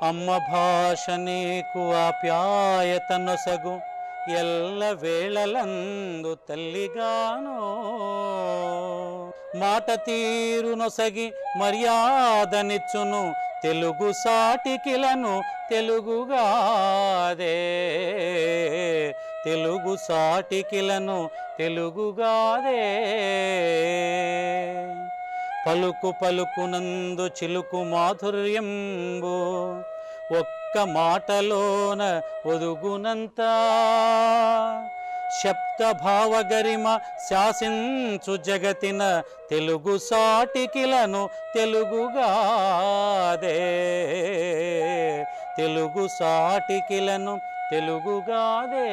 అమ్మ భాష నీకు ఆప్యాయతనొసగు ఎల్ల వేళలందు తల్లిగాను మాట తీరు నొసగి మర్యాదనిచ్చును తెలుగు సాటికిలను తెలుగుగాదే తెలుగు సాటికిలను తెలుగుగాదే పలుకు పలుకునందు చిలుకు మాధుర్యంబు ఒక్క మాటలోన ఒదుగునంత శబ్ద భావగరిమ శాసించు జగతిన తెలుగు సాటికిలను తెలుగుగాదే తెలుగు సాటికిలను తెలుగుగాదే.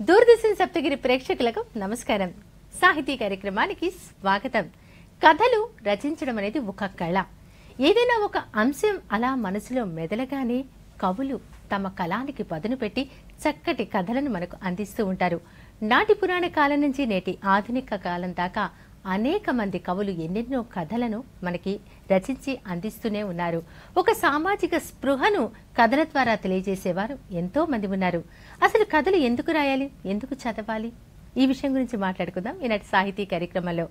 దూరదర్శన్ సప్తగిరి ప్రేక్షకులకు నమస్కారం. సాహితీ కార్యక్రమానికి స్వాగతం. కథలు రచించడం అనేది ఒక కళ. ఏదైనా ఒక అంశం అలా మనసులో మెదలగానే కవులు తమ కళానికి పదును పెట్టి చక్కటి కథలను మనకు అందిస్తూ ఉంటారు. నాటి పురాణ కాలం నుంచి నేటి ఆధునిక కాలం దాకా అనేక మంది కవులు ఎన్నెన్నో కథలను మనకి రచించి అందిస్తూనే ఉన్నారు. ఒక సామాజిక స్పృహను కథల ద్వారా తెలియజేసేవారు ఎంతో మంది ఉన్నారు. అసలు కథలు ఎందుకు రాయాలి, ఎందుకు చదవాలి, ఈ విషయం గురించి మాట్లాడుకుందాం ఈనాటి సాహితీ కార్యక్రమంలో.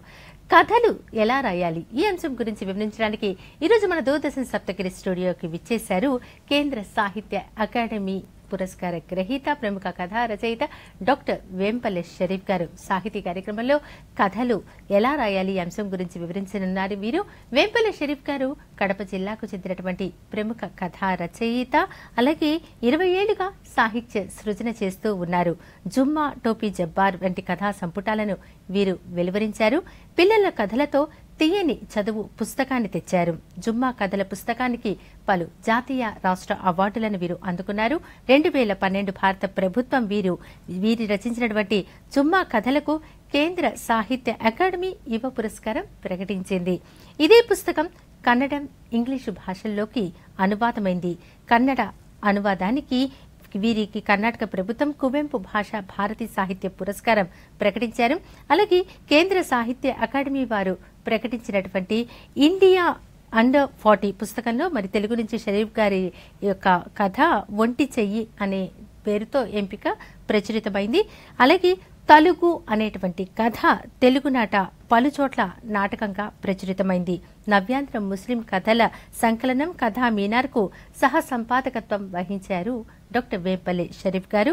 కథలు ఎలా రాయాలి, ఈ అంశం గురించి వివరించడానికి ఈరోజు మన దూరదర్శన్ సప్తగిరి స్టూడియోకి విచ్చేశారు కేంద్ర సాహిత్య అకాడమీ పురస్కార గ్రహీత, ప్రముఖ కథా రచయిత డాక్టర్ వేంపల్లి షరీఫ్ గారు. సాహితీ కార్యక్రమంలో కథలు ఎలా రాయాలి ఈ అంశం గురించి వివరించనున్నారు వీరు. వేంపల్లి షరీఫ్ గారు కడప జిల్లాకు చెందినటువంటి ప్రముఖ కథా రచయిత, అలాగే 20 ఏళ్లుగా సాహిత్య సృజన చేస్తూ ఉన్నారు. జుమ్మా టోపీ జబ్బార్ వంటి కథా సంపుటాలను వీరు వెలువరించారు. పిల్లల కథలతో తీయని చదువు పుస్తకాన్ని తెచ్చారు. జుమ్మా కథల పుస్తకానికి పలు జాతీయ రాష్ట్ర అవార్డులను వీరు అందుకున్నారు. 2012 భారత ప్రభుత్వం వీరి రచించినటువంటి జుమ్మా కథలకు కేంద్ర సాహిత్య అకాడమీ యువ పురస్కారం ప్రకటించింది. ఇదే పుస్తకం కన్నడం, ఇంగ్లీషు భాషల్లోకి అనువాదమైంది. కన్నడ అనువాదానికి వీరికి కర్ణాటక ప్రభుత్వం కువెంపు భాషా భారతి సాహిత్య పురస్కారం ప్రకటించారు. అలాగే కేంద్ర సాహిత్య అకాడమీ వారు ప్రకటించినటువంటి ఇండియా అండర్ 40 పుస్తకంలో మరి తెలుగు నుంచి షరీఫ్ గారి యొక్క కథ ఒంటి చెయ్యి అనే పేరుతో ఎంపిక ప్రచురితమైంది. అలాగే తలుగు అనేటువంటి కథ తెలుగునాట పలుచోట్ల నాటకంగా ప్రచురితమైంది. నవ్యాంధ్ర ముస్లిం కథల సంకలనం కథా మీనార్కు సహ సంపాదకత్వం వహించారు డాక్టర్ వేంపల్లి షరీఫ్ గారు.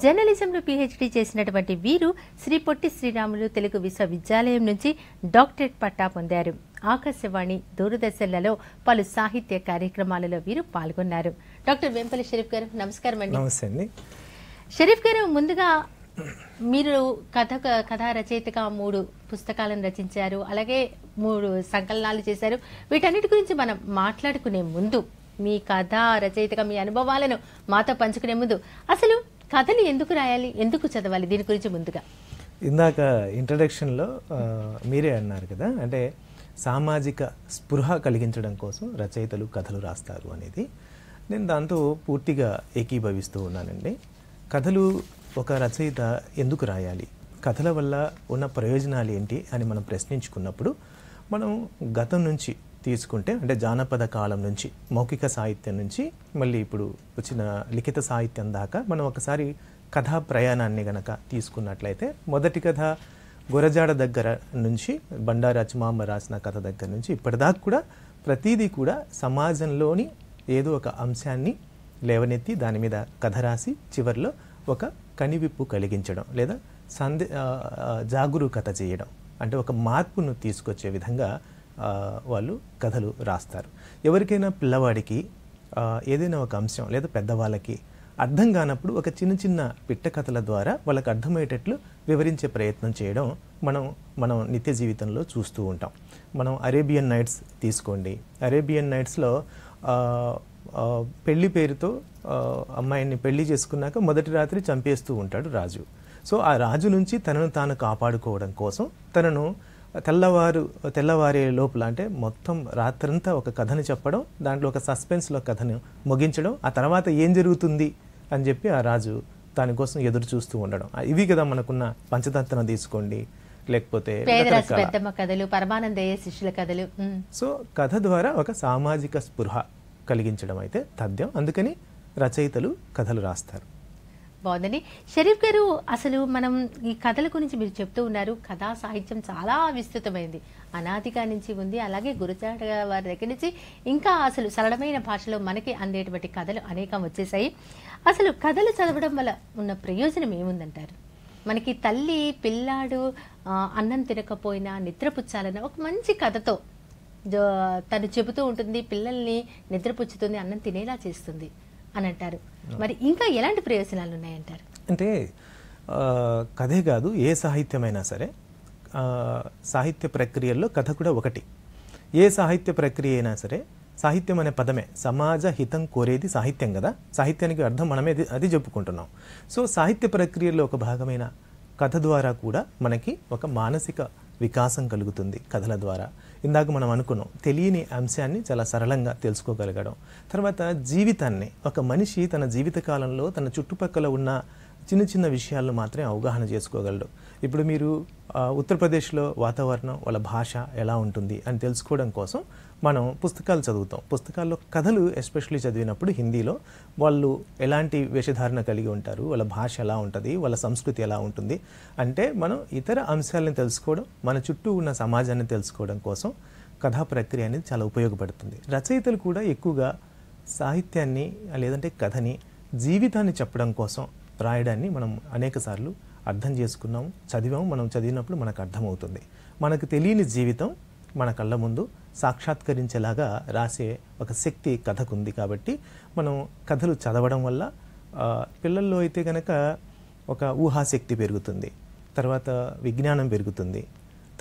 జర్నలిజంలో PhD చేసినటువంటి వీరు శ్రీ పొట్టి శ్రీరాములు తెలుగు విశ్వవిద్యాలయం నుంచి డాక్టరేట్ పట్టా పొందారు. ఆకాశవాణి, దూరదర్శన్లలో పలు సాహిత్య కార్యక్రమాలలో వీరు పాల్గొన్నారు. డాక్టర్ వేంపల్లి షరీఫ్ గారు నమస్కారం అండి. నమస్తే అండి. షరీఫ్ గారు, ముందుగా మీరు కథా రచయితగా 3 పుస్తకాలను రచించారు, అలాగే 3 సంకలనాలు చేశారు. వీటన్నిటి గురించి మనం మాట్లాడుకునే ముందు, మీ కథా రచయితగా మీ అనుభవాలను మాతో పంచుకునే ముందు అసలు కథలు ఎందుకు రాయాలి, ఎందుకు చదవాలి, దీని గురించి ముందుగా. ఇందాక ఇంట్రడక్షన్లో మీరే అన్నారు కదా, అంటే సామాజిక స్పృహ కలిగించడం కోసం రచయితలు కథలు రాస్తారు అనేది. నేను దాంతో పూర్తిగా ఏకీభవిస్తూ ఉన్నానండి. కథలు ఒక రచయిత ఎందుకు రాయాలి, కథల వల్ల ఉన్న ప్రయోజనాలు ఏంటి అని మనం ప్రశ్నించుకున్నప్పుడు, మనం గతం నుంచి తీసుకుంటే, అంటే జానపద కాలం నుంచి, మౌఖిక సాహిత్యం నుంచి మళ్ళీ ఇప్పుడు వచ్చిన లిఖిత సాహిత్యం దాకా మనం ఒకసారి కథా ప్రయాణాన్ని గనక తీసుకున్నట్లయితే, మొదటి కథ గురజాడ దగ్గర నుంచి బండారు అచ్చమాంబ రాసిన కథ దగ్గర నుంచి ఇప్పటిదాకా కూడా ప్రతిదీ కూడా సమాజంలోని ఏదో ఒక అంశాన్ని లేవనెత్తి దాని మీద కథ రాసి చివరిలో ఒక కనివిప్పు కలిగించడం లేదా జాగరూకత చేయడం, అంటే ఒక మార్పును తీసుకొచ్చే విధంగా వాళ్ళు కథలు రాస్తారు. ఎవరికైనా పిల్లవాడికి ఏదైనా ఒక అంశం లేదా పెద్దవాళ్ళకి అర్థం కానప్పుడు ఒక చిన్న చిన్న పిట్ట కథల ద్వారా వాళ్ళకి అర్థమయ్యేటట్లు వివరించే ప్రయత్నం చేయడం మనం నిత్య జీవితంలో చూస్తూ ఉంటాం. మనం అరేబియన్ నైట్స్ తీసుకోండి. అరేబియన్ నైట్స్లో పెళ్లి పేరుతో అమ్మాయిని పెళ్లి చేసుకున్నాక మొదటి రాత్రి చంపేస్తూ ఉంటాడు రాజు. సో ఆ రాజు నుంచి తనను తాను కాపాడుకోవడం కోసం తనను తెల్లవారే లోపల, అంటే మొత్తం రాత్రంతా ఒక కథను చెప్పడం, దాంట్లో ఒక సస్పెన్స్లో కథను ముగించడం, ఆ తర్వాత ఏం జరుగుతుంది అని చెప్పి ఆ రాజు దానికోసం ఎదురు చూస్తూ ఉండడం. ఇవి కదా మనకున్న పంచతంత్రం తీసుకోండి, లేకపోతే పేదరాశి పెద్దమ్మ కథలు, పరమానందయ్య శిష్యుల కథలు. సో కథ ద్వారా ఒక సామాజిక స్పృహ కలిగించడం అయితే తథ్యం. అందుకని రచయితలు కథలు రాస్తారు. బాగుందండి. షరీఫ్ గారు, అసలు మనం ఈ కథల గురించి మీరు చెప్తూ ఉన్నారు. కథా సాహిత్యం చాలా విస్తృతమైంది, అనాదిగా నుంచి ఉంది. అలాగే గురజాడ వారి దగ్గర నుంచి ఇంకా అసలు సరళమైన భాషలో మనకి అందేటువంటి కథలు అనేకం వచ్చేసాయి. అసలు కథలు చదవడం వల్ల ఉన్న ప్రయోజనం ఏముందంటారు? మనకి తల్లి పిల్లాడు అన్నం తినకపోయినా నిద్రపుచ్చాలన్న ఒక మంచి కథతో తను చెబుతూ ఉంటుంది, పిల్లల్ని నిద్రపుచ్చుతుంది, అన్నం తినేలా చేస్తుంది అని అంటారు. మరి ఇంకా ఎలాంటి ప్రయోజనాలు ఉన్నాయంటారు? అంటే కథే కాదు, ఏ సాహిత్యమైనా సరే సాహిత్య ప్రక్రియల్లో కథ కూడా ఒకటి. ఏ సాహిత్య ప్రక్రియ అయినా సరే, సాహిత్యం అనే పదమే సమాజ హితం కోరేది సాహిత్యం కదా. సాహిత్యానికి అర్థం మనమే అది చెప్పుకుంటున్నాం. సో సాహిత్య ప్రక్రియలో ఒక భాగమైన కథ ద్వారా కూడా మనకి ఒక మానసిక వికాసం కలుగుతుంది. కథల ద్వారా ఇందాక మనం అనుకున్నాం, తెలియని అంశాన్ని చాలా సరళంగా తెలుసుకోగలగడం. తర్వాత జీవితాన్ని, ఒక మనిషి తన జీవితకాలంలో తన చుట్టుపక్కల ఉన్న చిన్న చిన్న విషయాలను మాత్రమే అవగాహన చేసుకోగలడు. ఇప్పుడు మీరు ఉత్తరప్రదేశ్లో వాతావరణం, వాళ్ళ భాష ఎలా ఉంటుంది అని తెలుసుకోవడం కోసం మనం పుస్తకాలు చదువుతాం. పుస్తకాల్లో కథలు ఎస్పెషల్లీ చదివినప్పుడు హిందీలో వాళ్ళు ఎలాంటి వేషధారణ కలిగి ఉంటారు, వాళ్ళ భాష ఎలా ఉంటుంది, వాళ్ళ సంస్కృతి ఎలా ఉంటుంది అంటే మనం ఇతర అంశాలను తెలుసుకోవడం, మన చుట్టూ ఉన్న సమాజాన్ని తెలుసుకోవడం కోసం కథా ప్రక్రియ అనేది చాలా ఉపయోగపడుతుంది. రచయితలు కూడా ఎక్కువగా సాహిత్యాన్ని లేదంటే కథని జీవితాన్ని చెప్పడం కోసం రాయడాన్ని మనం అనేక సార్లు అర్థం చేసుకున్నాము, చదివాము. మనం చదివినప్పుడు మనకు అర్థమవుతుంది. మనకు తెలియని జీవితం మన కళ్ళ ముందు సాక్షాత్కరించేలాగా రాసే ఒక శక్తి కథకు ఉంది. కాబట్టి మనం కథలు చదవడం వల్ల పిల్లల్లో అయితే కనుక ఒక ఊహాశక్తి పెరుగుతుంది, తర్వాత విజ్ఞానం పెరుగుతుంది,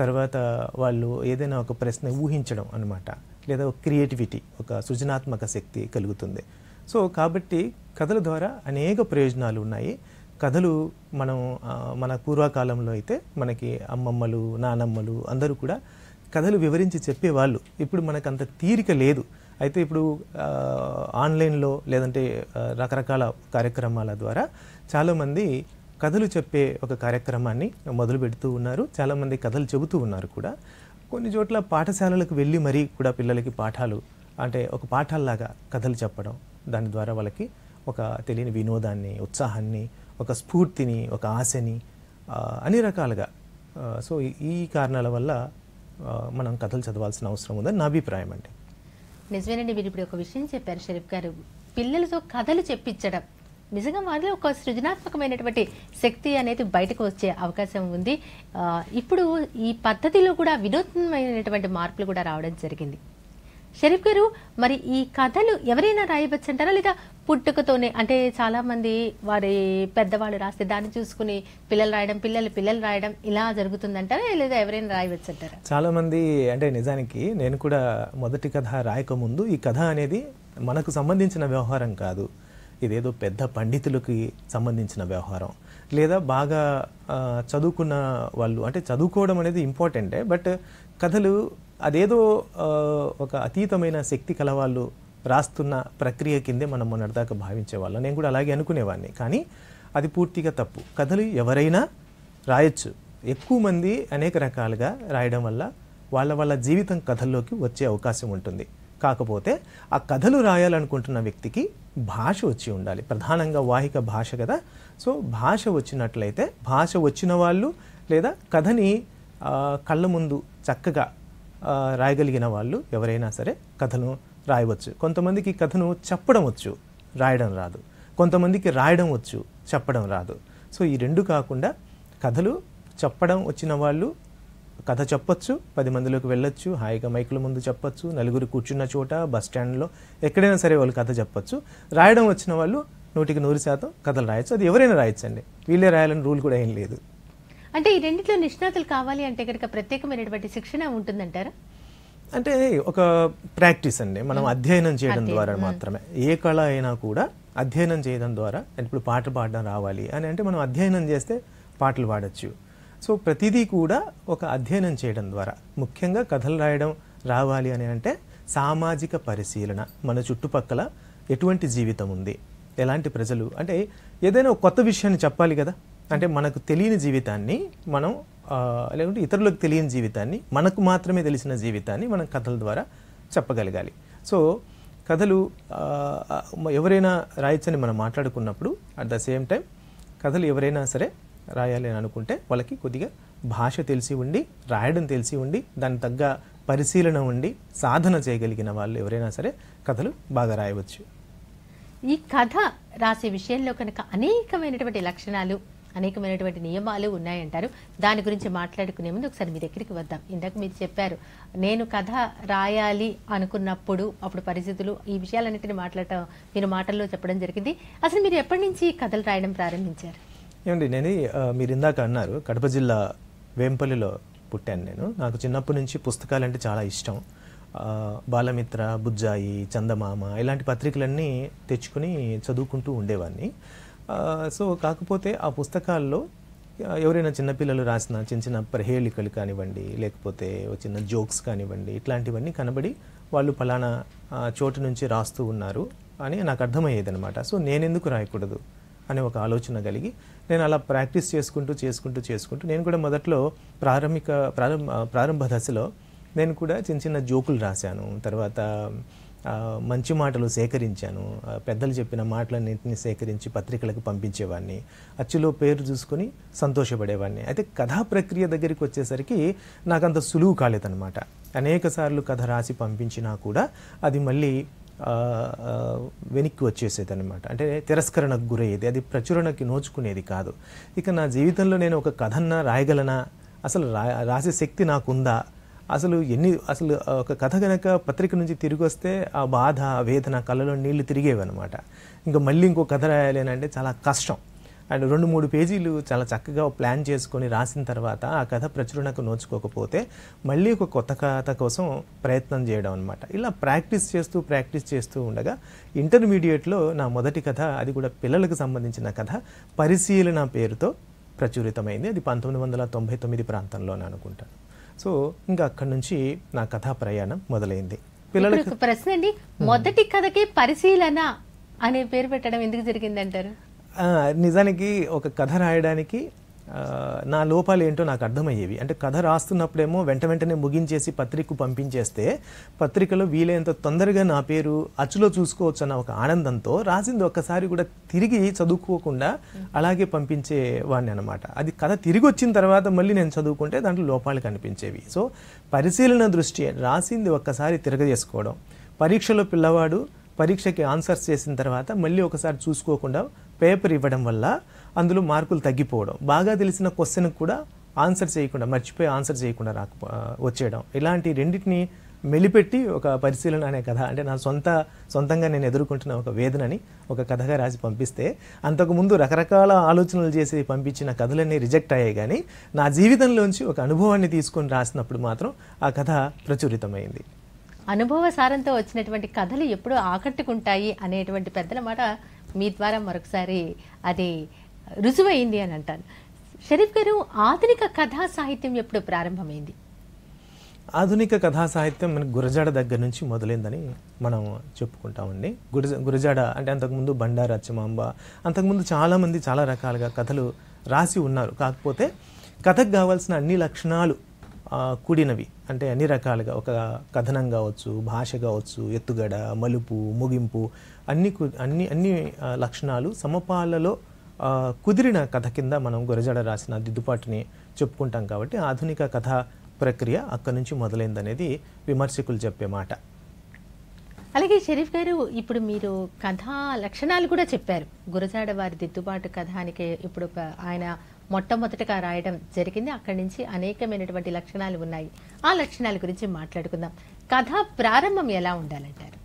తర్వాత వాళ్ళు ఏదైనా ఒక ప్రశ్న ఊహించడం అన్నమాట, లేదా ఒక క్రియేటివిటీ, ఒక సృజనాత్మక శక్తి కలుగుతుంది. సో కాబట్టి కథల ద్వారా అనేక ప్రయోజనాలు ఉన్నాయి. కథలు మన పూర్వకాలంలో అయితే మనకి అమ్మమ్మలు, నానమ్మలు అందరూ కూడా కథలు వివరించి చెప్పేవాళ్ళు. ఇప్పుడు మనకు అంత తీరిక లేదు. అయితే ఇప్పుడు ఆన్లైన్లో లేదంటే రకరకాల కార్యక్రమాల ద్వారా చాలామంది కథలు చెప్పే ఒక కార్యక్రమాన్ని మొదలు పెడుతూ ఉన్నారు. చాలామంది కథలు చెబుతూ ఉన్నారు కూడా. కొన్ని చోట్ల పాఠశాలలకు వెళ్ళి మరీ కూడా పిల్లలకి పాఠాలు, అంటే ఒక పాఠాల్లాగా కథలు చెప్పడం, దాని ద్వారా వాళ్ళకి ఒక తెలియని వినోదాన్ని, ఉత్సాహాన్ని, ఒక స్ఫూర్తిని, ఒక ఆశని అన్ని రకాలుగా. సో ఈ కారణాల వల్ల మనం కథలు చదవాల్సిన అవసరం ఉందని నా అభిప్రాయం అండి. నిజమేనండి. మీరు ఇప్పుడు ఒక విషయం చెప్పారు షరీఫ్ గారు, పిల్లలతో కథలు చెప్పించడం నిజంగా వారిలో ఒక సృజనాత్మకమైనటువంటి శక్తి అనేది బయటకు వచ్చే అవకాశం ఉంది. ఇప్పుడు ఈ పద్ధతిలో కూడా వినూత్నమైనటువంటి మార్పులు కూడా రావడం జరిగింది. షరీఫ్ గారు, మరి ఈ కథలు ఎవరైనా రాయవచ్చు అంటారా, లేదా పుట్టుకతోనే, అంటే చాలా మంది వారి పెద్దవాళ్ళు రాస్తే దాన్ని చూసుకుని పిల్లలు రాయడం, పిల్లలు రాయడం ఇలా జరుగుతుందంటారా, లేదా ఎవరైనా రాయవచ్చు అంటారా? చాలా మంది, అంటే నిజానికి నేను కూడా మొదటి కథ రాయకముందు ఈ కథ అనేది మనకు సంబంధించిన వ్యవహారం కాదు, ఇదేదో పెద్ద పండితులకి సంబంధించిన వ్యవహారం, లేదా బాగా చదువుకున్న వాళ్ళు, అంటే చదువుకోవడం అనేది ఇంపార్టెంటే, బట్ కథలు అదేదో ఒక అతీతమైన శక్తి కలవాళ్ళు రాస్తున్న ప్రక్రియ కిందే మనం మొన్నటిదాకా భావించేవాళ్ళం. నేను కూడా అలాగే అనుకునేవాడిని, కానీ అది పూర్తిగా తప్పు. కథలు ఎవరైనా రాయొచ్చు. ఎక్కువ మంది అనేక రకాలుగా రాయడం వల్ల వాళ్ళ జీవితం కథల్లోకి వచ్చే అవకాశం ఉంటుంది. కాకపోతే ఆ కథలు రాయాలనుకుంటున్న వ్యక్తికి భాష వచ్చి ఉండాలి. ప్రధానంగా వాహిక భాష కదా. సో భాష వచ్చినట్లయితే, భాష వచ్చిన వాళ్ళు లేదా కథని కళ్ళ ముందు చక్కగా రాయగలిగిన వాళ్ళు ఎవరైనా సరే కథను రాయవచ్చు. కొంతమందికి కథను చెప్పడం వచ్చు, రాయడం రాదు. కొంతమందికి రాయడం వచ్చు, చెప్పడం రాదు. సో ఈ రెండు కాకుండా కథలు చెప్పడం వచ్చిన వాళ్ళు కథ చెప్పొచ్చు, 10 మందిలోకి వెళ్ళొచ్చు, హాయిగా మైకుల ముందు చెప్పొచ్చు, నలుగురు కూర్చున్న చోట, బస్ స్టాండ్లో, ఎక్కడైనా సరే వాళ్ళు కథ చెప్పొచ్చు. రాయడం వచ్చిన వాళ్ళు 100% కథలు రాయొచ్చు. అది ఎవరైనా రాయొచ్చండి, వీళ్ళే రాయాలని రూల్ కూడా ఏం లేదు. అంటే ఈ రెండిట్లో నిష్ణాతులు కావాలి అంటే కనుక ప్రత్యేకమైనటువంటి శిక్షణ ఉంటుందంటారా? అంటే ఒక ప్రాక్టీస్ అండి, మనం అధ్యయనం చేయడం ద్వారా మాత్రమే. ఏ కళ అయినా కూడా అధ్యయనం చేయడం ద్వారా, ఇప్పుడు పాట పాడడం రావాలి అని అంటే మనం అధ్యయనం చేస్తే పాటలు పాడచ్చు. సో ప్రతిదీ కూడా ఒక అధ్యయనం చేయడం ద్వారా, ముఖ్యంగా కథలు రాయడం రావాలి అని అంటే సామాజిక పరిశీలన, మన చుట్టుపక్కల ఎటువంటి జీవితం ఉంది, ఎలాంటి ప్రజలు, అంటే ఏదైనా ఒక కొత్త విషయాన్ని చెప్పాలి కదా. అంటే మనకు తెలియని జీవితాన్ని మనం లేకుంటే ఇతరులకు తెలియని జీవితాన్ని, మనకు మాత్రమే తెలిసిన జీవితాన్ని మనం కథల ద్వారా చెప్పగలగాలి. సో కథలు ఎవరైనా రాయొచ్చని మనం మాట్లాడుకున్నప్పుడు అట్ ద సేమ్ టైం కథలు ఎవరైనా సరే రాయాలి అని అనుకుంటే వాళ్ళకి కొద్దిగా భాష తెలిసి ఉండి, రాయడం తెలిసి ఉండి, దానికి తగ్గ పరిశీలన ఉండి, సాధన చేయగలిగిన వాళ్ళు ఎవరైనా సరే కథలు బాగా రాయవచ్చు. ఈ కథ రాసే విషయంలో కనుక అనేకమైనటువంటి లక్షణాలు, అనేకమైనటువంటి నియమాలు ఉన్నాయంటారు. దాని గురించి మాట్లాడుకునే ముందు ఒకసారి మీ దగ్గరికి వద్దాం. ఇందాక మీరు చెప్పారు, నేను కథ రాయాలి అనుకున్నప్పుడు అప్పుడు పరిస్థితులు, ఈ విషయాలన్నింటినీ మాట్లాడటం మీరు మాటల్లో చెప్పడం జరిగింది. అసలు మీరు ఎప్పటి నుంచి కథలు రాయడం ప్రారంభించారు? ఏమండి, నేను మీరు ఇందాక అన్నారు, కడప జిల్లా వేంపల్లిలో పుట్టాను నేను. నాకు చిన్నప్పటి నుంచి పుస్తకాలంటే చాలా ఇష్టం. బాలమిత్ర, బుజ్జాయి, చందమామ ఇలాంటి పత్రికలన్నీ తెచ్చుకుని చదువుకుంటూ ఉండేవాడిని. సో కాకపోతే ఆ పుస్తకాల్లో ఎవరైనా చిన్నపిల్లలు రాసిన చిన్న చిన్న ప్రహేళికలు కానివ్వండి, లేకపోతే చిన్న జోక్స్ కానివ్వండి, ఇట్లాంటివన్నీ కనబడి వాళ్ళు ఫలానా చోటు నుంచి రాస్తూ ఉన్నారు అని నాకు అర్థమయ్యేది అనమాట. సో నేనెందుకు రాయకూడదు అనే ఒక ఆలోచన కలిగి నేను అలా ప్రాక్టీస్ చేసుకుంటూ నేను కూడా మొదట్లో ప్రారంభ దశలో నేను కూడా చిన్న చిన్న జోకులు రాశాను. తర్వాత మంచి మాటలు సేకరించాను. పెద్దలు చెప్పిన మాటలన్నింటినీ సేకరించి పత్రికలకు పంపించేవాడిని. అచ్చులో పేరు చూసుకొని సంతోషపడేవాడిని. అయితే కథా ప్రక్రియ దగ్గరికి వచ్చేసరికి నాకు అంత సులువు కాలేదన్నమాట. అనేక సార్లు కథ రాసి పంపించినా కూడా అది మళ్ళీ వెనక్కి వచ్చేసేది అనమాట. అంటే తిరస్కరణకు గురయ్యేది, అది ప్రచురణకి నోచుకునేది కాదు. ఇక నా జీవితంలో నేను ఒక కథన్నా రాయగలనా, అసలు రాసే శక్తి నాకుందా, అసలు ఒక కథ కనుక పత్రిక నుంచి తిరిగి వస్తే ఆ బాధ, వేదన, కళ్ళలో నీళ్లు తిరిగేవన్నమాట. ఇంకా మళ్ళీ ఇంకో కథ రాయాలి అంటే చాలా కష్టం. అండ్ 2-3 పేజీలు చాలా చక్కగా ప్లాన్ చేసుకొని రాసిన తర్వాత ఆ కథ ప్రచురణకు నోచుకోకపోతే మళ్ళీ ఒక కొత్త కథ కోసం ప్రయత్నం చేయడం అనమాట. ఇలా ప్రాక్టీస్ చేస్తూ ఉండగా ఇంటర్మీడియట్లో నా మొదటి కథ, అది కూడా పిల్లలకు సంబంధించిన కథ, పరిశీలన పేరుతో ప్రచురితమైంది. అది 1999 ప్రాంతంలోనే అనుకుంటాను. సో ఇంకా అక్కడి నుంచి నా కథా ప్రయాణం మొదలైంది. పిల్లలకు ప్రశ్న అండి, మొదటి కథకి పరిశీలన అనే పేరు పెట్టడం ఎందుకు జరిగిందంటారు? నిజానికి ఒక కథ రాయడానికి నా లోపాలు ఏంటో నాకు అర్థమయ్యేవి. అంటే కథ రాస్తున్నప్పుడేమో వెంటనే ముగించేసి పత్రికకు పంపించేస్తే పత్రికలో వీలైనంత తొందరగా నా పేరు అచ్చులో చూసుకోవచ్చు అన్న ఒక ఆనందంతో రాసింది ఒక్కసారి కూడా తిరిగి చదువుకోకుండా అలాగే పంపించేవాడిని అనమాట. అది కథ తిరిగి వచ్చిన తర్వాత మళ్ళీ నేను చదువుకుంటే దాంట్లో లోపాలు కనిపించేవి. సో పరిశీలన దృష్టి, రాసింది ఒక్కసారి తిరగజేసుకోవడం, పరీక్షలో పిల్లవాడు పరీక్షకి ఆన్సర్స్ చేసిన తర్వాత మళ్ళీ ఒకసారి చూసుకోకుండా పేపర్ ఇవ్వడం వల్ల అందులో మార్కులు తగ్గిపోవడం, బాగా తెలిసిన క్వశ్చన్కి కూడా ఆన్సర్ చేయకుండా, మర్చిపోయి ఆన్సర్ చేయకుండా వచ్చేయడం, ఇలాంటి రెండింటిని మెలిపెట్టి ఒక పరిశీలన అనే కథ, అంటే నా సొంతంగా నేను ఎదుర్కొంటున్న ఒక వేదనని ఒక కథగా రాసి పంపిస్తే, అంతకుముందు రకరకాల ఆలోచనలు చేసి పంపించిన కథలన్నీ రిజెక్ట్ అయ్యాయి. కానీ నా జీవితంలోంచి ఒక అనుభవాన్ని తీసుకొని రాసినప్పుడు మాత్రం ఆ కథ ప్రచురితమైంది. అనుభవ సారంతో వచ్చినటువంటి కథలు ఎప్పుడూ ఆకట్టుకుంటాయి అనేటువంటి పెద్దల మాట మీ ద్వారా మరొకసారి అది రుజువైంది అని అంటాను. షరీఫ్ గారు, ఆధునిక కథా సాహిత్యం ఎప్పుడు ప్రారంభమైంది? ఆధునిక కథా సాహిత్యం మనకు గురజాడ దగ్గర నుంచి మొదలైందని మనం చెప్పుకుంటామండి. గురజాడ అంటే అంతకుముందు బండారు అచ్చమాంబ, అంతకుముందు చాలామంది చాలా రకాలుగా కథలు రాసి ఉన్నారు. కాకపోతే కథకు కావాల్సిన అన్ని లక్షణాలు కూడినవి, అంటే అన్ని రకాలుగా ఒక కథనం కావచ్చు, భాష కావచ్చు, ఎత్తుగడ, మలుపు, ముగింపు, అన్ని లక్షణాలు సమపాలలో కుదిరిన కథ కింద మనం గురజాడ రాసిన దిద్దుబాటుని చెప్పుకుంటాం. కాబట్టి ఆధునిక కథా ప్రక్రియ అక్కడి నుంచి మొదలైందనేది విమర్శకులు చెప్పే మాట. అలాగే షరీఫ్ గారు, ఇప్పుడు మీరు కథా లక్షణాలు కూడా చెప్పారు. గురజాడ వారి దిద్దుబాటు కథానికి ఇప్పుడు ఆయన మొట్టమొదటిగా రాయడం జరిగింది. అక్కడి నుంచి అనేకమైనటువంటి లక్షణాలు ఉన్నాయి. ఆ లక్షణాల గురించి మాట్లాడుకుందాం. కథ ప్రారంభం ఎలా ఉండాలంటారు?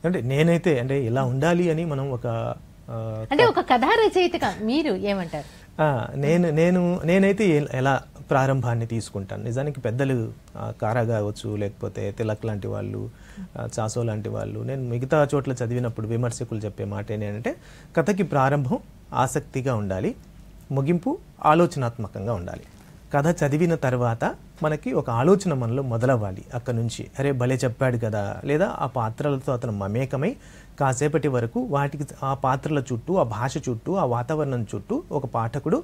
అంటే నేనైతే అంటే ఇలా ఉండాలి అని మనం ఒక కథా రచయితగా మీరు ఏమంటారు? నేనైతే ఎలా ప్రారంభాన్ని తీసుకుంటాను. నిజానికి పెద్దలు కారా కావచ్చు, లేకపోతే తిలక్ లాంటి వాళ్ళు, చాసో లాంటి వాళ్ళు, నేను మిగతా చోట్ల చదివినప్పుడు విమర్శకులు చెప్పే మాట ఏంటంటే కథకి ప్రారంభం ఆసక్తిగా ఉండాలి, ముగింపు ఆలోచనాత్మకంగా ఉండాలి. కథ చదివిన తర్వాత మనకి ఒక ఆలోచన మనలో మొదలవ్వాలి. అక్కడ నుంచి అరే భలే చెప్పాడు కదా, లేదా ఆ పాత్రలతో అతను మమేకమై కాసేపటి వరకు వాటికి ఆ పాత్రల చుట్టూ, ఆ భాష చుట్టూ, ఆ వాతావరణం చుట్టూ ఒక పాఠకుడు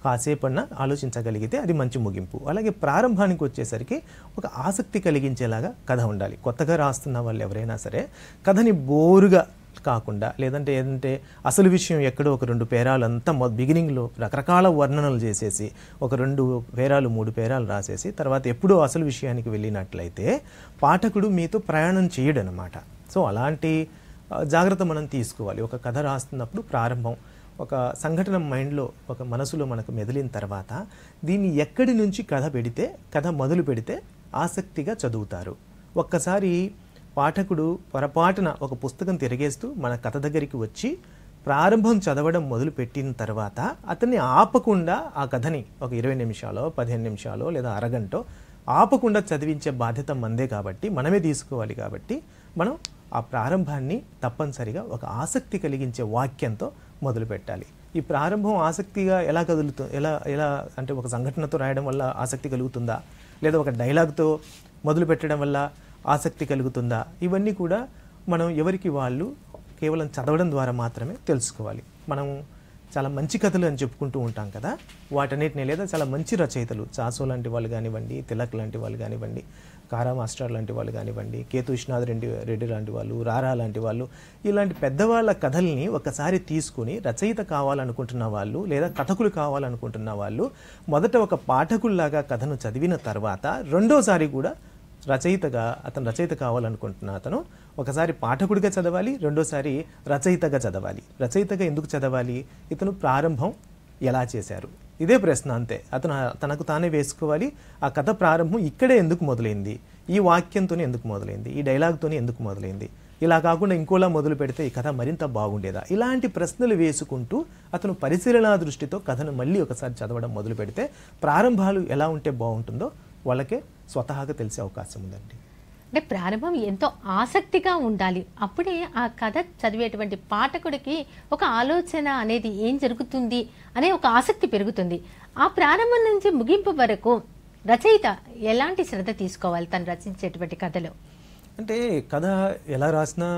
కాసేపన్నా ఆలోచించగలిగితే అది మంచి ముగింపు. అలాగే ప్రారంభానికి వచ్చేసరికి ఒక ఆసక్తి కలిగించేలాగా కథ ఉండాలి. కొత్తగా రాస్తున్న వాళ్ళు ఎవరైనా సరే కథని బోరుగా కాకుండా, లేదంటే ఏదంటే అసలు విషయం ఎక్కడో ఒక 2 పేరాలు అంతా బిగినింగ్లో రకరకాల వర్ణనలు చేసేసి ఒక 2 పేరాలు 3 పేరాలు రాసేసి తర్వాత ఎప్పుడో అసలు విషయానికి వెళ్ళినట్లయితే పాఠకుడు మీతో ప్రయాణం చేయడనమాట. సో అలాంటి జాగ్రత్త మనం తీసుకోవాలి. ఒక కథ రాస్తున్నప్పుడు ప్రారంభం ఒక సంఘటన మైండ్లో ఒక మనసులో మనకు మెదిలిన తర్వాత దీన్ని ఎక్కడి నుంచి కథ మొదలు పెడితే ఆసక్తిగా చదువుతారు. ఒక్కసారి పాఠకుడు పొరపాటున ఒక పుస్తకం తిరిగేస్తూ మన కథ దగ్గరికి వచ్చి ప్రారంభం చదవడం మొదలుపెట్టిన తర్వాత అతన్ని ఆపకుండా ఆ కథని ఒక 20 నిమిషాలో 15 నిమిషాలో లేదా అరగంటో ఆపకుండా చదివించే బాధ్యత మనదే కాబట్టి మనమే తీసుకోవాలి. కాబట్టి మనం ఆ ప్రారంభాన్ని తప్పనిసరిగా ఒక ఆసక్తి కలిగించే వాక్యంతో మొదలు పెట్టాలి. ఈ ప్రారంభం ఆసక్తిగా ఎలా ఎలా అంటే ఒక సంఘటనతో రాయడం వల్ల ఆసక్తి కలుగుతుందా, లేదా ఒక డైలాగ్తో మొదలు పెట్టడం వల్ల ఆసక్తి కలుగుతుందా, ఇవన్నీ కూడా మనం ఎవరికి వాళ్ళు కేవలం చదవడం ద్వారా మాత్రమే తెలుసుకోవాలి. మనం చాలా మంచి కథలు అని చెప్పుకుంటూ ఉంటాం కదా, వాటన్నిటిని లేదా చాలా మంచి రచయితలు చాసో లాంటి వాళ్ళు కానివ్వండి, తిలక్ లాంటి వాళ్ళు కానివ్వండి, కారా మాస్టర్ లాంటి వాళ్ళు కానివ్వండి, కేతు విశ్వనాథ్ రెడ్డి లాంటి వాళ్ళు, రారా లాంటి వాళ్ళు, ఇలాంటి పెద్దవాళ్ళ కథల్ని ఒకసారి తీసుకుని రచయిత కావాలనుకుంటున్న వాళ్ళు లేదా కథకులు కావాలనుకుంటున్న వాళ్ళు మొదట ఒక పాఠకుల్లాగా కథను చదివిన తర్వాత రెండోసారి కూడా రచయిత కావాలనుకుంటున్న అతను ఒకసారి పాఠకుడిగా చదవాలి, రెండోసారి రచయితగా చదవాలి. రచయితగా ఎందుకు చదవాలి? ఇతను ప్రారంభం ఎలా చేశారు, ఇదే ప్రశ్న అంతే. అతను తనకు తానే వేసుకోవాలి. ఆ కథ ప్రారంభం ఇక్కడే ఎందుకు మొదలైంది, ఈ వాక్యంతోనే ఎందుకు మొదలైంది, ఈ డైలాగ్తోనే ఎందుకు మొదలైంది, ఇలా కాకుండా ఇంకోలా మొదలు పెడితే ఈ కథ మరింత బాగుండేదా, ఇలాంటి ప్రశ్నలు వేసుకుంటూ అతను పరిశీలనా దృష్టితో కథను మళ్ళీ ఒకసారి చదవడం మొదలు పెడితే ప్రారంభాలు ఎలా ఉంటే బాగుంటుందో వాళ్ళకే స్వతహాగా తెలిసే అవకాశం ఉందండి. అంటే ప్రారంభం ఎంతో ఆసక్తిగా ఉండాలి. అప్పుడే ఆ కథ చదివేటువంటి పాఠకుడికి ఒక ఆలోచన అనేది ఏం జరుగుతుంది అనే ఒక ఆసక్తి పెరుగుతుంది. ఆ ప్రారంభం నుంచి ముగింపు వరకు రచయిత ఎలాంటి శ్రద్ధ తీసుకోవాలి తను రచించేటువంటి కథలో? అంటే కథ ఎలా రాసినా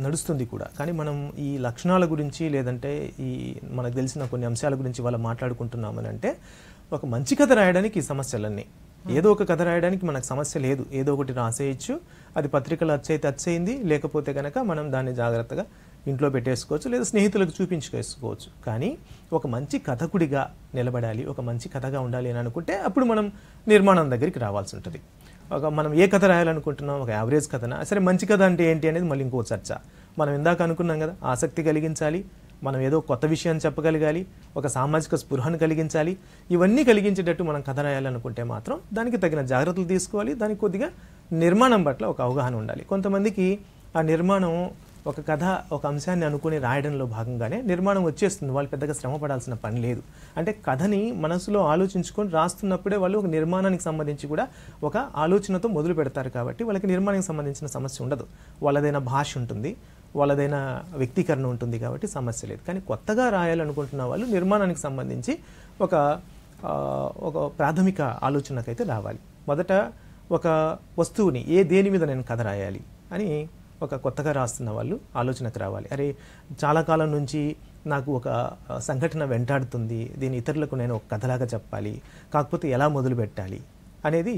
నడుస్తుంది కూడా, కానీ మనం ఈ లక్షణాల గురించి లేదంటే ఈ మనకు తెలిసిన కొన్ని అంశాల గురించి వాళ్ళు మాట్లాడుకుంటున్నామని అంటే ఒక మంచి కథ రాయడానికి ఈ సమస్యలన్నీ, ఏదో ఒక కథ రాయడానికి మనకు సమస్య లేదు, ఏదో ఒకటి రాసేయచ్చు, అది పత్రికలు అచ్చయింది, లేకపోతే కనుక మనం దాన్ని జాగ్రత్తగా ఇంట్లో పెట్టేసుకోవచ్చు లేదా స్నేహితులకు చూపించుకేసుకోవచ్చు. కానీ ఒక మంచి కథకుడిగా నిలబడాలి, ఒక మంచి కథగా ఉండాలి అని అనుకుంటే అప్పుడు మనం నిర్మాణం దగ్గరికి రావాల్సి ఉంటుంది. మనం ఏ కథ రాయాలనుకుంటున్నాం, ఒక యావరేజ్ కథనా, సరే మంచి కథ అంటే ఏంటి అనేది మళ్ళీ ఇంకో చర్చ. మనం ఇందాక అనుకున్నాం కదా, ఆసక్తి కలిగించాలి, మనం ఏదో కొత్త విషయాన్ని చెప్పగలగాలి, ఒక సామాజిక స్పృహను కలిగించాలి. ఇవన్నీ కలిగించేటట్టు మనం కథ రాయాలనుకుంటే మాత్రం దానికి తగిన జాగ్రత్తలు తీసుకోవాలి, దానికి కొద్దిగా నిర్మాణం పట్ల ఒక అవగాహన ఉండాలి. కొంతమందికి ఆ నిర్మాణం ఒక కథ ఒక అంశాన్ని అనుకుని రాయడంలో భాగంగానే నిర్మాణం వచ్చేస్తుంది, వాళ్ళు పెద్దగా శ్రమ పడాల్సిన పని లేదు. అంటే కథని మనసులో ఆలోచించుకొని రాస్తున్నప్పుడే వాళ్ళు ఒక నిర్మాణానికి సంబంధించి కూడా ఒక ఆలోచనతో మొదలు పెడతారు కాబట్టి వాళ్ళకి నిర్మాణానికి సంబంధించిన సమస్య ఉండదు. వాళ్ళదైన భాష ఉంటుంది, వాళ్ళదైన వ్యక్తీకరణ ఉంటుంది కాబట్టి సమస్య లేదు. కానీ కొత్తగా రాయాలనుకుంటున్న వాళ్ళు నిర్మాణానికి సంబంధించి ఒక ప్రాథమిక ఆలోచనకైతే రావాలి. మొదట ఒక వస్తువుని దేని మీద నేను కథ రాయాలి అని ఒక కొత్తగా రాస్తున్న వాళ్ళు ఆలోచనకు రావాలి. అరే చాలా కాలం నుంచి నాకు ఒక సంఘటన వెంటాడుతుంది, దీని ఇతరులకు నేను ఒక కథలాగా చెప్పాలి, కాకపోతే ఎలా మొదలు పెట్టాలి అనేది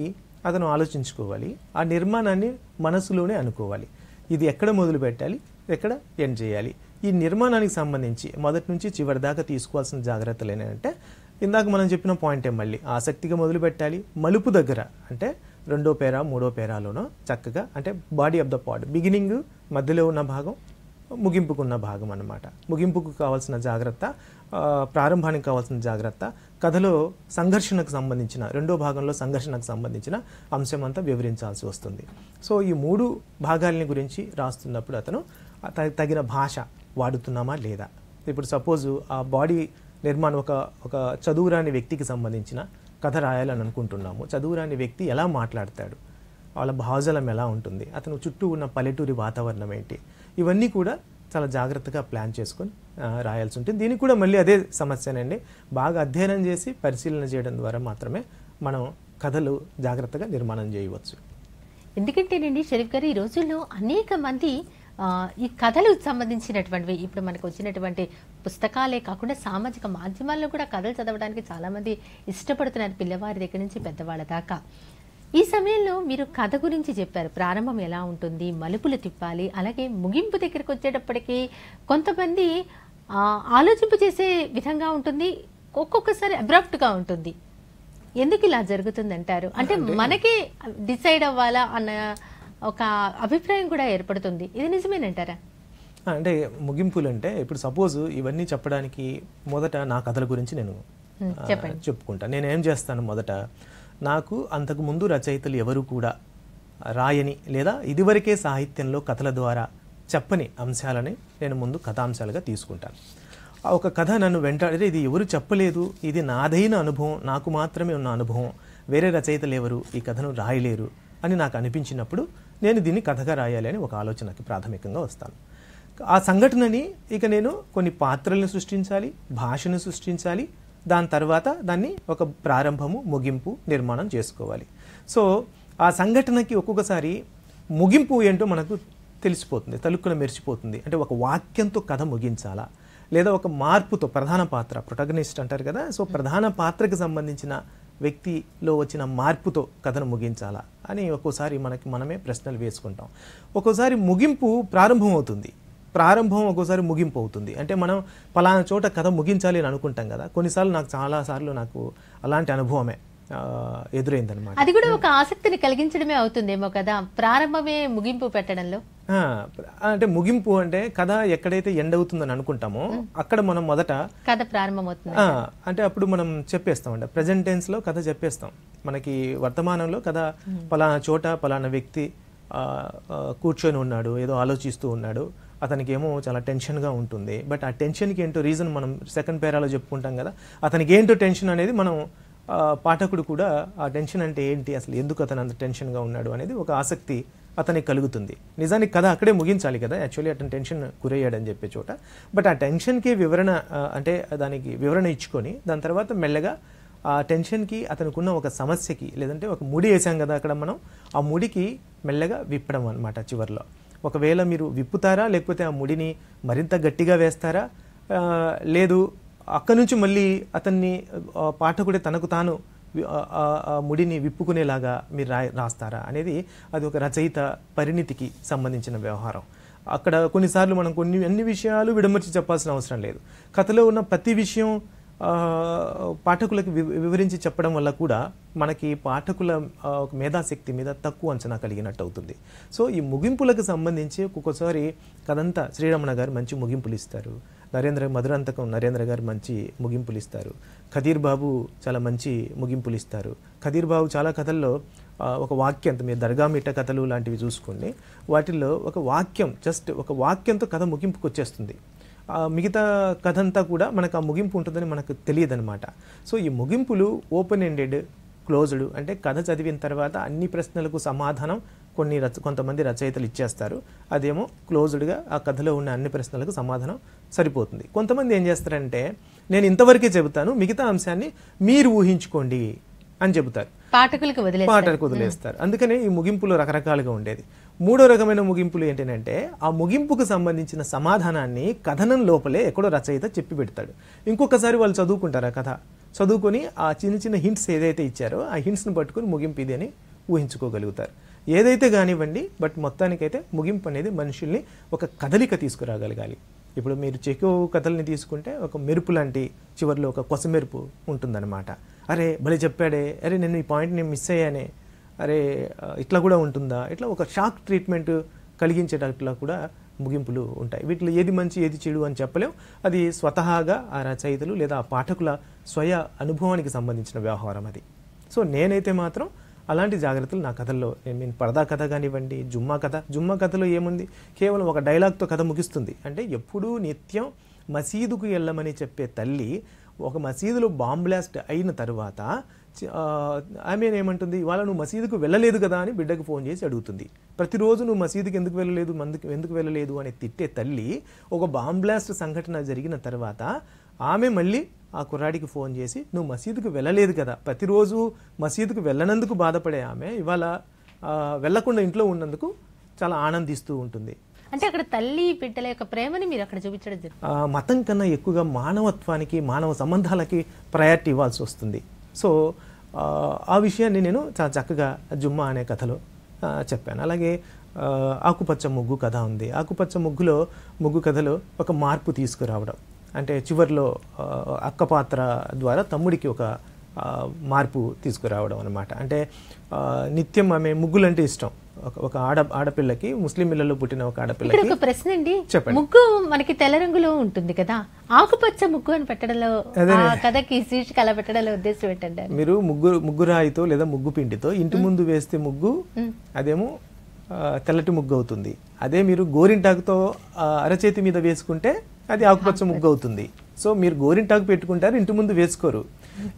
అతను ఆలోచించుకోవాలి. ఆ నిర్మాణాన్ని మనసులోనే అనుకోవాలి, ఇది ఎక్కడ మొదలు పెట్టాలి, ఎక్కడ ఎండ్ చేయాలి. ఈ నిర్మాణానికి సంబంధించి మొదటి నుంచి చివరి దాకా తీసుకోవాల్సిన జాగ్రత్తలు ఏంటంటే ఇందాక మనం చెప్పిన పాయింటే, మళ్ళీ ఆసక్తిగా మొదలు పెట్టాలి. మలుపు దగ్గర అంటే 2వ పేరా 3వ పేరాలోనో చక్కగా అంటే body of the pod, beginning మధ్యలో ఉన్న భాగం ముగింపుకున్న భాగం అన్నమాట. ముగింపుకు కావాల్సిన జాగ్రత్త, ప్రారంభానికి కావాల్సిన జాగ్రత్త, కథలో సంఘర్షణకు సంబంధించిన 2వ భాగంలో సంఘర్షణకు సంబంధించిన అంశం అంతా వివరించాల్సి వస్తుంది. సో ఈ 3 భాగాలని గురించి రాస్తున్నప్పుడు అతను తగిన భాష వాడుతున్నామా లేదా. ఇప్పుడు సపోజు ఆ బాడీ నిర్మాణం ఒక చదువురాని వ్యక్తికి సంబంధించిన కథ రాయాలని అనుకుంటున్నాము. చదువురాని వ్యక్తి ఎలా మాట్లాడతాడు, వాళ్ళ భావజాలం ఎలా ఉంటుంది, అతను చుట్టూ ఉన్న పల్లెటూరి వాతావరణం ఏంటి, ఇవన్నీ కూడా చాలా జాగ్రత్తగా ప్లాన్ చేసుకొని రాయాల్సి ఉంటుంది. దీనికి కూడా మళ్ళీ అదే సమస్యనండి, బాగా అధ్యయనం చేసి పరిశీలన చేయడం ద్వారా మాత్రమే మనం కథలు జాగ్రత్తగా నిర్మాణం చేయవచ్చు. ఎందుకంటేనండి షరీఫ్ గారు, ఈ రోజుల్లో అనేక మంది ఈ కథలకు సంబంధించినటువంటివి ఇప్పుడు మనకు వచ్చినటువంటి పుస్తకాలే కాకుండా సామాజిక మాధ్యమాల్లో కూడా కథలు చదవడానికి చాలామంది ఇష్టపడుతున్నారు, పిల్లవారి దగ్గర నుంచి పెద్దవాళ్ళ దాకా. ఈ సమయంలో మీరు కథ గురించి చెప్పారు, ప్రారంభం ఎలా ఉంటుంది, మలుపులు తిప్పాలి, అలాగే ముగింపు దగ్గరికి వచ్చేటప్పటికి కొంతమంది ఆలోచింపు చేసే విధంగా ఉంటుంది, ఒక్కొక్కసారి అబ్రప్ట్గా ఉంటుంది. ఎందుకు ఇలా జరుగుతుంది అంటారు? అంటే మనకే డిసైడ్ అవ్వాలా అన్న ఒక అభిప్రాయం కూడా ఏర్పడుతుంది, ఇది నిజమేనంటారా? అంటే ముగింపులు అంటే ఇప్పుడు సపోజ్ ఇవన్నీ చెప్పడానికి మొదట నా కథల గురించి నేను చెప్పుకుంటా. నేనేం చేస్తాను, మొదట నాకు అంతకు ముందు రచయితలు ఎవరు కూడా రాయని లేదా ఇదివరకే సాహిత్యంలో కథల ద్వారా చెప్పని అంశాలని నేను ముందు కథాంశాలుగా తీసుకుంటాను. ఒక కథ నన్ను వెంటాడితే ఇది ఎవరు చెప్పలేదు, ఇది నాదైన అనుభవం, నాకు మాత్రమే ఉన్న అనుభవం, వేరే రచయితలు ఎవరు ఈ కథను రాయలేరు అని నాకు అనిపించినప్పుడు నేను దీన్ని కథగా రాయాలి అని ఒక ఆలోచనకి ప్రాథమికంగా వస్తాను. ఆ సంఘటనని ఇక నేను కొన్ని పాత్రలను సృష్టించాలి, భాషను సృష్టించాలి, దాని తర్వాత దాన్ని ఒక ప్రారంభము, ముగింపు, నిర్మాణం చేసుకోవాలి. సో ఆ సంఘటనకి ఒక్కొక్కసారి ముగింపు ఏంటో మనకు తెలిసిపోతుంది, తలుక్కున మెరిచిపోతుంది. అంటే ఒక వాక్యంతో కథ ముగించాలా, లేదా ఒక మార్పుతో ప్రధాన పాత్ర, ప్రొటగనిస్ట్ అంటారు కదా, సో ప్రధాన పాత్రకు సంబంధించిన వ్యక్తిలో వచ్చిన మార్పుతో కథను ముగించాలా అని ఒక్కోసారి మనమే ప్రశ్నలు వేసుకుంటాం. ఒక్కోసారి ముగింపు ప్రారంభం అవుతుంది, ప్రారంభం ఒక్కోసారి ముగింపు అవుతుంది. అంటే మనం పలానా చోట కథ ముగించాలి అని అనుకుంటాం కదా, కొన్నిసార్లు చాలాసార్లు నాకు అలాంటి అనుభవమే ఎదురైందనమాట. అది కూడా ఒక ఆసక్తిని కలిగించడమే అవుతుందేమో కదా, ప్రారంభమే ముగింపు పెట్టడంలో. అంటే ముగింపు అంటే కథ ఎక్కడైతే ఎండ్ అవుతుందని అనుకుంటామో అక్కడ మనం మొదట కథ ప్రారంభమవుతుంది. అంటే అప్పుడు మనం చెప్పేస్తాం అంటే ప్రెజెంట్ టెన్స్ లో కథ చెప్పేస్తాం. మనకి వర్తమానంలో కథ పలానా చోట పలానా వ్యక్తి కూర్చొని ఉన్నాడు, ఏదో ఆలోచిస్తూ ఉన్నాడు, అతనికి ఏమో చాలా టెన్షన్గా ఉంటుంది. బట్ ఆ టెన్షన్కి ఏంటో రీజన్ మనం సెకండ్ పేరాలో చెప్పుకుంటాం కదా, అతనికి ఏంటో టెన్షన్ అనేది మనం పాఠకుడు కూడా ఆ టెన్షన్ అంటే ఏంటి, అసలు ఎందుకు అతను అంత టెన్షన్గా ఉన్నాడు అనేది ఒక ఆసక్తి అతనికి కలుగుతుంది. నిజానికి కథ అక్కడే ముగించాలి కదా, యాక్చువల్లీ అతను టెన్షన్ గురయ్యాడని చెప్పే చోట. బట్ ఆ టెన్షన్కి వివరణ అంటే దానికి వివరణ ఇచ్చుకొని దాని తర్వాత మెల్లగా ఆ టెన్షన్కి అతనుకున్న ఒక సమస్యకి లేదంటే ఒక ముడి వేసాం కదా అక్కడ, మనం ఆ ముడికి మెల్లగా విప్పడం అనమాట చివరిలో. ఒకవేళ మీరు విప్పుతారా లేకపోతే ఆ ముడిని మరింత గట్టిగా వేస్తారా, లేదు అక్కడి నుంచి మళ్ళీ అతన్ని పాఠకుడే తనకు తాను ముడిని విప్పుకునేలాగా మీరు రాస్తారా అనేది అది ఒక రచయిత పరిణితికి సంబంధించిన వ్యవహారం. అక్కడ కొన్నిసార్లు మనం అన్ని విషయాలు విడమర్చి చెప్పాల్సిన అవసరం లేదు. కథలో ఉన్న ప్రతి విషయం పాఠకులకు వివరించి చెప్పడం వల్ల కూడా మనకి పాఠకుల మేధాశక్తి మీద తక్కువ అంచనా కలిగినట్టు అవుతుంది. సో ఈ ముగింపులకు సంబంధించి ఒక్కొక్కసారి కథంతా శ్రీరమణ గారు మంచి ముగింపులు ఇస్తారు, మధురాంతకం నరేంద్ర గారు మంచి ముగింపులు ఇస్తారు, ఖదీర్ బాబు చాలా మంచి ముగింపులు ఇస్తారు. ఖదీర్ బాబు చాలా కథల్లో ఒక వాక్యంతో, మీరు దర్గా మిట్ట కథలు లాంటివి చూసుకోండి, వాటిల్లో ఒక వాక్యం, జస్ట్ ఒక వాక్యంతో కథ ముగింపుకు వచ్చేస్తుంది. మిగతా కథ అంతా కూడా మనకు ఆ ముగింపు ఉంటుందని మనకు తెలియదు అనమాట. సో ఈ ముగింపులు ఓపెన్ ఎండెడ్, క్లోజ్డ్, అంటే కథ చదివిన తర్వాత అన్ని ప్రశ్నలకు సమాధానం కొంతమంది రచయితలు ఇచ్చేస్తారు, అదేమో క్లోజ్డ్గా ఆ కథలో ఉన్న అన్ని ప్రశ్నలకు సమాధానం సరిపోతుంది. కొంతమంది ఏం చేస్తారంటే నేను ఇంతవరకే చెబుతాను, మిగతా అంశాన్ని మీరు ఊహించుకోండి అని చెబుతారు, పాఠకులకు వదిలేస్తారు. అందుకనే ఈ ముగింపులు రకరకాలుగా ఉండేది. మూడో రకమైన ముగింపులు ఏంటంటే ఆ ముగింపుకు సంబంధించిన సమాధానాన్ని కథనం లోపలే ఎక్కడో రచయిత చెప్పి పెడతాడు. ఇంకొకసారి వాళ్ళు చదువుకుంటారు, ఆ కథ చదువుకొని ఆ చిన్న చిన్న హింట్స్ ఏదైతే ఇచ్చారో ఆ హింట్స్ని పట్టుకుని ముగింపు ఇది అని ఊహించుకోగలుగుతారు. ఏదైతే కానివ్వండి, బట్ మొత్తానికైతే ముగింపు అనేది మనుషుల్ని ఒక కదలిక తీసుకురాగలగాలి. ఇప్పుడు మీరు చెకోవ్ కథల్ని తీసుకుంటే ఒక మెరుపు లాంటి చివరిలో ఒక కొసమెరుపు ఉంటుందన్నమాట. అరే భలే చెప్పాడే, అరే నేను ఈ పాయింట్ని మిస్ అయ్యానే, అరే ఇట్లా కూడా ఉంటుందా, ఇట్లా ఒక షాక్ ట్రీట్మెంట్ కలిగించేటట్లా కూడా ముగింపులు ఉంటాయి. వీటిలో ఏది మంచి ఏది చెడు అని చెప్పలేం, అది స్వతహాగా ఆ రచయితలు లేదా ఆ పాఠకుల స్వయ అనుభవానికి సంబంధించిన వ్యవహారం అది. సో నేనైతే మాత్రం అలాంటి జాగ్రత్తలు నా కథల్లో, నేను పరదా కథ కానివ్వండి, జుమ్మా కథలో ఏముంది, కేవలం ఒక డైలాగ్తో కథ ముగిస్తుంది. అంటే ఎప్పుడూ నిత్యం మసీదుకు వెళ్ళమని చెప్పే తల్లి ఒక మసీదులో బాంబ్ బ్లాస్ట్ అయిన తర్వాత ఆమె ఏమంటుంది, ఇవాళ నువ్వు మసీదుకు వెళ్ళలేదు కదా అని బిడ్డకు ఫోన్ చేసి అడుగుతుంది. ప్రతిరోజు నువ్వు మసీదుకి ఎందుకు వెళ్ళలేదు అని తిట్టే తల్లి ఒక బాంబ్ బ్లాస్ట్ సంఘటన జరిగిన తర్వాత ఆమె మళ్ళీ ఆ కుర్రాడికి ఫోన్ చేసి నువ్వు మసీదుకు వెళ్ళలేదు కదా, ప్రతిరోజు మసీదుకు వెళ్ళనందుకు బాధపడే ఆమె ఇవాళ వెళ్లకుండా ఇంట్లో ఉన్నందుకు చాలా ఆనందిస్తూ ఉంటుంది. అంటే అక్కడ తల్లి బిడ్డల యొక్క ప్రేమని మీరు అక్కడ చూపించడం జరుగుతుంది. మతం కన్నా ఎక్కువగా మానవత్వానికి, మానవ సంబంధాలకి ప్రయారిటీ ఇవ్వాల్సి వస్తుంది. సో ఆ విషయాన్ని నేను చాలా చక్కగా జుమ్మా అనే కథలో చెప్పాను. అలాగే ఆకుపచ్చ ముగ్గు కథ ఉంది. ఆకుపచ్చ ముగ్గు కథలో ఒక మార్పు తీసుకురావడం, అంటే చివరిలో అక్క పాత్ర ద్వారా తమ్ముడికి ఒక మార్పు తీసుకురావడం అనమాట. అంటే నిత్యం ఆమె ముగ్గులు అంటే ఇష్టం. ఒక ఆడపిల్లకి, ముస్లిం ఇళ్లలో పుట్టిన ఒక ఆడపిల్లకి. ఒక ప్రశ్న అండి, ముగ్గు మనకి తెల్ల రంగులో ఉంటుంది కదా, ఆకుపచ్చ ముగ్గు అని పెట్టడంలో, కథకి శీర్షిక అలా పెట్టడంలో ఉద్దేశం ఏంటంటే, మీరు ముగ్గు రాయితో లేదా ముగ్గు పిండితో ఇంటి ముందు వేస్తే ముగ్గు అదేమో తెల్లటి ముగ్గు అవుతుంది. అదే మీరు గోరింటాకుతో అరచేతి మీద వేసుకుంటే అది ఆకుపచ్చ ముగ్గు అవుతుంది. సో మీరు గోరింటాకు పెట్టుకుంటారు, ఇంటి ముందు వేసుకోరు.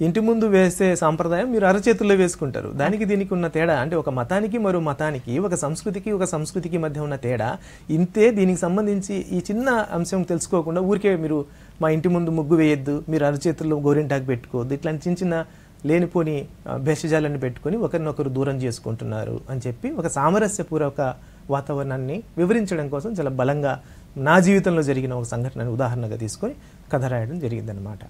ఇంటి ముందు వేసే సాంప్రదాయం మీరు అరచేతుల్లో వేసుకుంటారు. దానికి దీనికి ఉన్న తేడా, అంటే ఒక మతానికి మరో మతానికి, ఒక సంస్కృతికి మధ్య ఉన్న తేడా ఇంతే. దీనికి సంబంధించి ఈ చిన్న అంశం తెలుసుకోకుండా ఊరికే మీరు మా ఇంటి ముందు ముగ్గు వేయొద్దు, మీరు అరచేతుల్లో గోరింటాకు పెట్టుకోవద్దు, ఇట్లాంటి చిన్న చిన్న లేనిపోని భేషజాలన్నీ పెట్టుకుని ఒకరినొకరు దూరం చేసుకుంటున్నారు అని చెప్పి ఒక సామరస్యపూర్వక వాతావరణాన్ని వివరించడం కోసం చాలా బలంగా నా జీవితంలో జరిగిన ఒక సంఘటనని ఉదాహరణగా తీసుకొని కథ రాయడం జరిగిందనమాట.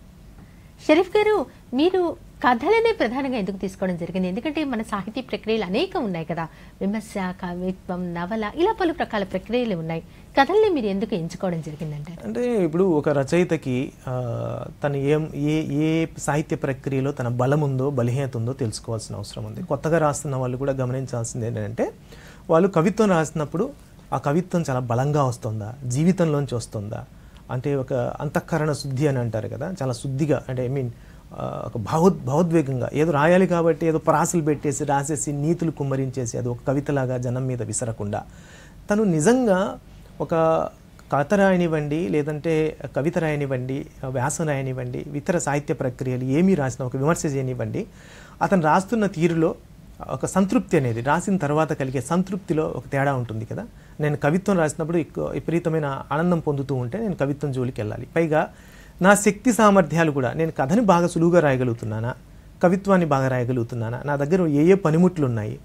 షరీఫ్ గారు, మీరు కథలనే ప్రధానంగా ఎందుకు తీసుకోవడం జరిగింది? ఎందుకంటే మన సాహితీ ప్రక్రియలు అనేకం ఉన్నాయి కదా, విమర్శ, కవిత్వం, నవల, ఇలా పలు రకాల ప్రక్రియలు ఉన్నాయి. కథల్ని మీరు ఎందుకు ఎంచుకోవడం జరిగిందంటే, అంటే ఇప్పుడు ఒక రచయితకి తను ఏ సాహిత్య ప్రక్రియలో తన బలం ఉందో, బలహీనత ఉందో తెలుసుకోవాల్సిన అవసరం ఉంది. కొత్తగా రాస్తున్న వాళ్ళు కూడా గమనించాల్సింది ఏంటంటే, వాళ్ళు కవిత్వం రాసినప్పుడు ఆ కవిత్వం చాలా బలంగా వస్తుందా, జీవితంలోంచి వస్తుందా, అంటే ఒక అంతఃకరణ శుద్ధి అని అంటారు కదా, చాలా శుద్ధిగా, అంటే ఒక భావోద్వేగంగా ఏదో రాయాలి కాబట్టి ఏదో పరాసులు పెట్టేసి రాసేసి నీతులు కుమ్మరించేసి అది ఒక కవితలాగా జనం మీద విసరకుండా, తను నిజంగా ఒక కథ రాయనివ్వండి, లేదంటే కవిత రాయనివ్వండి, వ్యాసం రాయనివ్వండి, ఇతర సాహిత్య ప్రక్రియలు ఏమీ రాసిన ఒక విమర్శ చేయనివ్వండి, అతను రాస్తున్న తీరులో ఒక సంతృప్తి అనేది, రాసిన తర్వాత కలిగే సంతృప్తిలో ఒక తేడా ఉంటుంది కదా. నేను కవిత్వం రాసినప్పుడు విపరీతమైన ఆనందం పొందుతూ ఉంటే నేను కవిత్వం జోలికి వెళ్ళాలి. పైగా నా శక్తి సామర్థ్యాలు కూడా, నేను కథని బాగా సులువుగా రాయగలుగుతున్నానా, కవిత్వాన్ని బాగా రాయగలుగుతున్నానా, నా దగ్గర ఏ పనిముట్లు ఉన్నాయి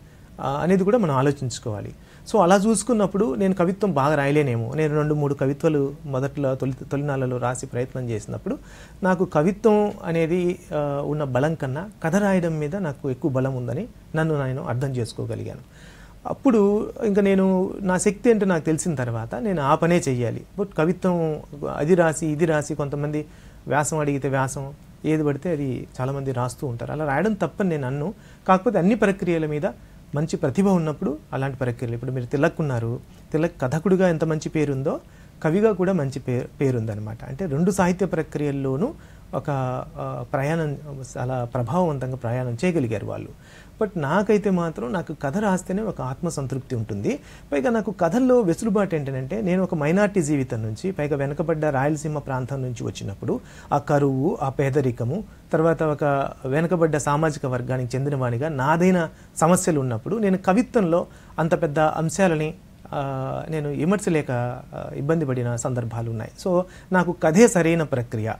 అనేది కూడా మనం ఆలోచించుకోవాలి. సో అలా చూసుకున్నప్పుడు నేను కవిత్వం బాగా రాయలేనేమో. నేను 2-3 కవిత్వాలు మొదట్లో తొలినాళ్ళలో రాసి ప్రయత్నం చేసినప్పుడు నాకు కవిత్వం అనేది ఉన్న బలం కన్నా కథ రాయడం మీద నాకు ఎక్కువ బలం ఉందని నేను అర్థం చేసుకోగలిగాను. అప్పుడు ఇంకా నేను నా శక్తి ఏంటో నాకు తెలిసిన తర్వాత నేను ఆ పనే చెయ్యాలి. బట్ కవిత్వం అది రాసి ఇది రాసి, కొంతమంది వ్యాసం అడిగితే వ్యాసం, ఏది పడితే అది చాలామంది రాస్తూ ఉంటారు. అలా రాయడం తప్పని నేను అన్ను. కాకపోతే అన్ని ప్రక్రియల మీద మంచి ప్రతిభ ఉన్నప్పుడు అలాంటి ప్రక్రియలు, ఇప్పుడు మీరు తిలక్ ఉన్నారు, తిలక్ కథకుడిగా ఎంత మంచి పేరుందో కవిగా కూడా మంచి పేరుందనమాట. అంటే 2 సాహిత్య ప్రక్రియల్లోనూ ఒక ప్రయాణం, చాలా ప్రభావవంతంగా ప్రయాణం చేయగలిగారు వాళ్ళు. బట్ నాకైతే మాత్రం నాకు కథ రాస్తేనే ఒక ఆత్మసంతృప్తి ఉంటుంది. పైగా నాకు కథల్లో వెసులుబాటు ఏంటంటే, నేను ఒక మైనార్టీ జీవితం నుంచి, పైగా వెనకబడ్డ రాయలసీమ ప్రాంతం నుంచి వచ్చినప్పుడు ఆ కరువు, ఆ పేదరికము, తర్వాత ఒక వెనకబడ్డ సామాజిక వర్గానికి చెందినవానిగా నాదైన సమస్యలు ఉన్నప్పుడు నేను కవిత్వంలో అంత పెద్ద అంశాలని నేను విమర్శలేక ఇబ్బంది పడిన సందర్భాలు ఉన్నాయి. సో నాకు కథే సరైన ప్రక్రియ.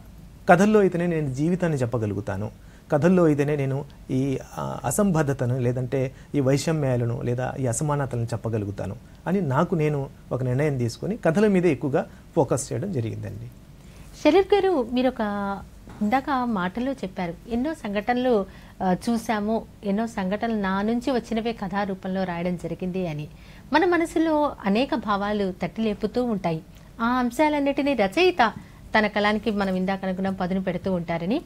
కథల్లో అయితేనే నేను జీవితాన్ని చెప్పగలుగుతాను, కథల్లో అయితేనే నేను ఈ అసంబద్ధతను, లేదంటే ఈ వైషమ్యాలను, లేదా ఈ అసమానతలను చెప్పగలుగుతాను అని నేను ఒక నిర్ణయం తీసుకొని కథల మీద ఎక్కువగా ఫోకస్ చేయడం జరిగిందండి. షరీఫ్ గారు, మీరు ఇందాక మాటల్లో చెప్పారు, ఎన్నో సంఘటనలు చూసాము, ఎన్నో సంఘటనలు నా నుంచి వచ్చినవే కథా రూపంలో రాయడం జరిగింది అని. మన మనసులో అనేక భావాలు తట్టి లేపుతూ ఉంటాయి. ఆ అంశాలన్నిటినీ రచయిత తన కళానికి మనం ఇందాక అనుకున్న పదును పెడుతూ ఉంటారని,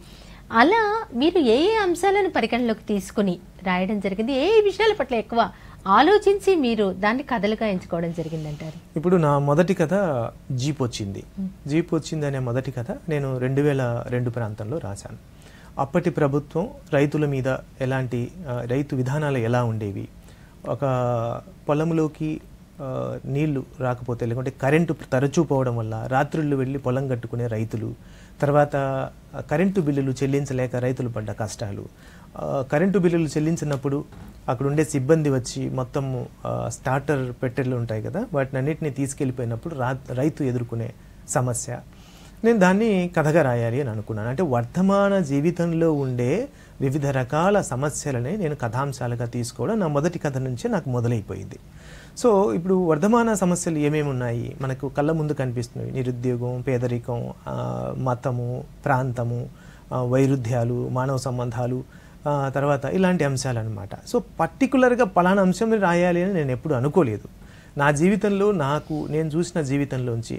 అలా మీరు ఏ అంశాలను పరిగణలోకి తీసుకుని రాయడం జరిగింది, ఏ విషయాల పట్ల ఎక్కువ ఆలోచించి మీరు దాన్ని కథలుగా ఎంచుకోవడం జరిగిందంటారు? ఇప్పుడు నా మొదటి కథ జీప్ వచ్చింది అనే మొదటి కథ నేను 2002 ప్రాంతంలో రాశాను. అప్పటి ప్రభుత్వం రైతుల మీద ఎలాంటి రైతు విధానాలు ఎలా ఉండేవి, ఒక పొలంలోకి నీళ్లు రాకపోతే లేకుంటే కరెంటు తరచూ పోవడం వల్ల రాత్రుళ్ళు వెళ్ళి పొలం కట్టుకునే రైతులు, తర్వాత కరెంటు బిల్లులు చెల్లించలేక రైతులు పడ్డ కష్టాలు, కరెంటు బిల్లులు చెల్లించినప్పుడు అక్కడ ఉండే సిబ్బంది వచ్చి మొత్తం స్టార్టర్ పెట్టెలు ఉంటాయి కదా, వాటిని అన్నిటిని తీసుకెళ్ళిపోయినప్పుడు రైతు ఎదుర్కొనే సమస్య. నేను దాన్ని కథగా రాయాలి అని అనుకున్నాను. అంటే వర్తమాన జీవితంలో ఉండే వివిధ రకాల సమస్యలని నేను కథాంశాలుగా తీసుకోవడం నా మొదటి కథ నుంచే నాకు మొదలైపోయింది. సో ఇప్పుడు వర్ధమాన సమస్యలు ఏమేమి ఉన్నాయి మనకు కళ్ళ ముందు కనిపిస్తున్నాయి. నిరుద్యోగం, పేదరికం, మతము, ప్రాంతము, వైరుధ్యాలు, మానవ సంబంధాలు, తర్వాత ఇలాంటి అంశాలు అనమాట. సో పర్టికులర్గా పలానా అంశం రాయాలి అని నేను ఎప్పుడు అనుకోలేదు. నా జీవితంలో నేను చూసిన జీవితంలోంచి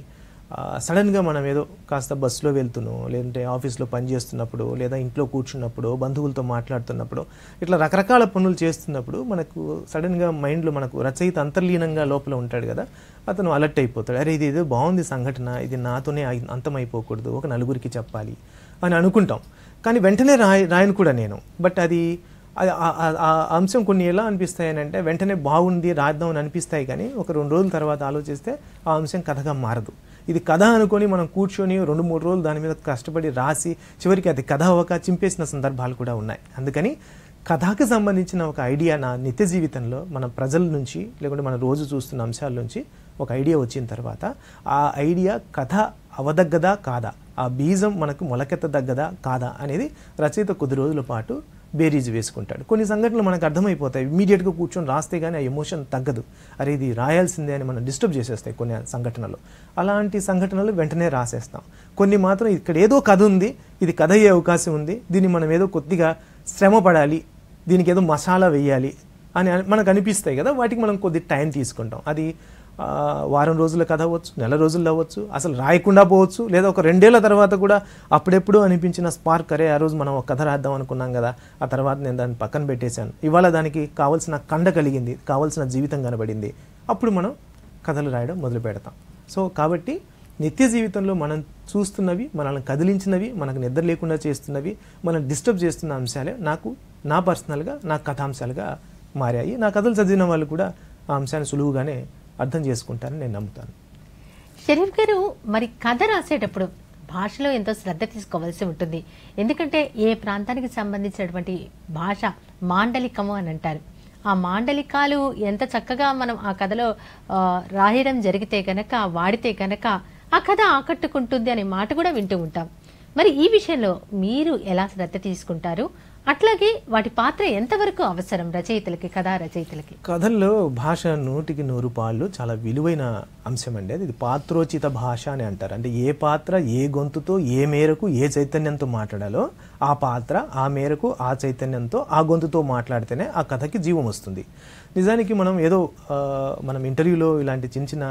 సడన్గా మనం ఏదో కాస్త బస్సులో వెళ్తున్నాం, లేదంటే ఆఫీస్లో పనిచేస్తున్నప్పుడు, లేదా ఇంట్లో కూర్చున్నప్పుడు, బంధువులతో మాట్లాడుతున్నప్పుడు, ఇట్లా రకరకాల పనులు చేస్తున్నప్పుడు మనకు సడన్గా మైండ్లో మనకు రచయిత అంతర్లీనంగా లోపల ఉంటాడు కదా, అతను అలర్ట్ అయిపోతాడు. అరే ఇది ఏదో బాగుంది సంఘటన, ఇది నాతోనే అంతమైపోకూడదు, ఒక నలుగురికి చెప్పాలి అని అనుకుంటాం. కానీ వెంటనే రాయను కూడా నేను. బట్ అది ఆ అంశం కొన్ని ఎలా అనిపిస్తాయి అని అంటే వెంటనే బాగుంది రాద్దాం అని అనిపిస్తాయి, కానీ ఒక 2 రోజుల తర్వాత ఆలోచిస్తే ఆ అంశం కథగా మారదు. ఇది కథ అనుకొని మనం కూర్చొని 2-3 రోజులు దాని మీద కష్టపడి రాసి చివరికి అది కథ అవ్వక చింపేసిన సందర్భాలు కూడా ఉన్నాయి. అందుకని కథకి సంబంధించిన ఒక ఐడియా నా నిత్య జీవితంలో మన ప్రజల నుంచి లేకుంటే మన రోజు చూస్తున్న అంశాల నుంచి ఒక ఐడియా వచ్చిన తర్వాత ఆ ఐడియా కథ అవదగ్గదా కాదా, ఆ బీజం మనకు మొలకెత్తదగ్గదా కాదా అనేది రచయిత కొద్ది రోజుల పాటు బేరీజ్ వేసుకుంటాడు. కొన్ని సంఘటనలు మనకు అర్థమైపోతాయి, ఇమీడియట్గా కూర్చొని రాస్తే కానీ ఆ ఎమోషన్ తగ్గదు. అరే ఇది రాయాల్సిందే అని మనం డిస్టర్బ్ చేసేస్తాయి కొన్ని సంఘటనలు. అలాంటి సంఘటనలు వెంటనే రాసేస్తాం. కొన్ని మాత్రం ఇక్కడ ఏదో కథ ఉంది, ఇది కథ అయ్యే అవకాశం ఉంది, దీన్ని మనం ఏదో కొద్దిగా శ్రమ పడాలి, దీనికి ఏదో మసాలా వేయాలి అని మనకు అనిపిస్తాయి కదా, వాటికి మనం కొద్ది టైం తీసుకుంటాం. అది వారం రోజుల కథ అవ్వచ్చు, నెల రోజుల్లో అవ్వచ్చు, అసలు రాయకుండా పోవచ్చు, లేదా ఒక 2 ఏళ్ల తర్వాత కూడా అప్పుడెప్పుడు అనిపించిన స్పార్క్, అరే ఆ రోజు మనం ఒక కథ రాద్దాం అనుకున్నాం కదా, ఆ తర్వాత నేను దాన్ని పక్కన పెట్టేశాను, ఇవాళ దానికి కావాల్సిన కండ కలిగింది, కావాల్సిన జీవితం కనబడింది, అప్పుడు మనం కథలు రాయడం మొదలు పెడతాం. సో కాబట్టి నిత్య జీవితంలో మనం చూస్తున్నవి, మనల్ని కదిలించినవి, మనకు నిద్ర లేకుండా చేస్తున్నవి, మనం డిస్టర్బ్ చేస్తున్న అంశాలే నా పర్సనల్గా నా కథాంశాలుగా మారాయి. నా కథలు చదివిన వాళ్ళు కూడా ఆ అంశాన్ని సులువుగానే అర్థం చేసుకుంటారని నేను నమ్ముతాను. షరీఫ్ గారు, మరి కథ రాసేటప్పుడు భాషలో ఎంతో శ్రద్ధ తీసుకోవాల్సి ఉంటుంది. ఎందుకంటే ఏ ప్రాంతానికి సంబంధించినటువంటి భాష మాండలికము అని అంటారు. ఆ మాండలికాలు ఎంత చక్కగా మనం ఆ కథలో రాయడం జరిగితే కనుక, వాడితే కనుక ఆ కథ ఆకట్టుకుంటుంది అనే మాట కూడా వింటూ ఉంటాం. మరి ఈ విషయంలో మీరు ఎలా శ్రద్ధ తీసుకుంటారు? అట్లాగే వాటి పాత్ర ఎంతవరకు అవసరం రచయితలకి, కథా రచయితలకి? కథల్లో భాష 100కి 100 చాలా విలువైన అంశం అండి. అది పాత్రోచిత భాష అని అంటారు. అంటే ఏ పాత్ర ఏ గొంతుతో ఏ మేరకు ఏ చైతన్యంతో మాట్లాడాలో ఆ పాత్ర ఆ మేరకు ఆ చైతన్యంతో ఆ గొంతుతో మాట్లాడితేనే ఆ కథకి జీవం వస్తుంది. నిజానికి మనం ఇంటర్వ్యూలో ఇలాంటి చిన్న చిన్న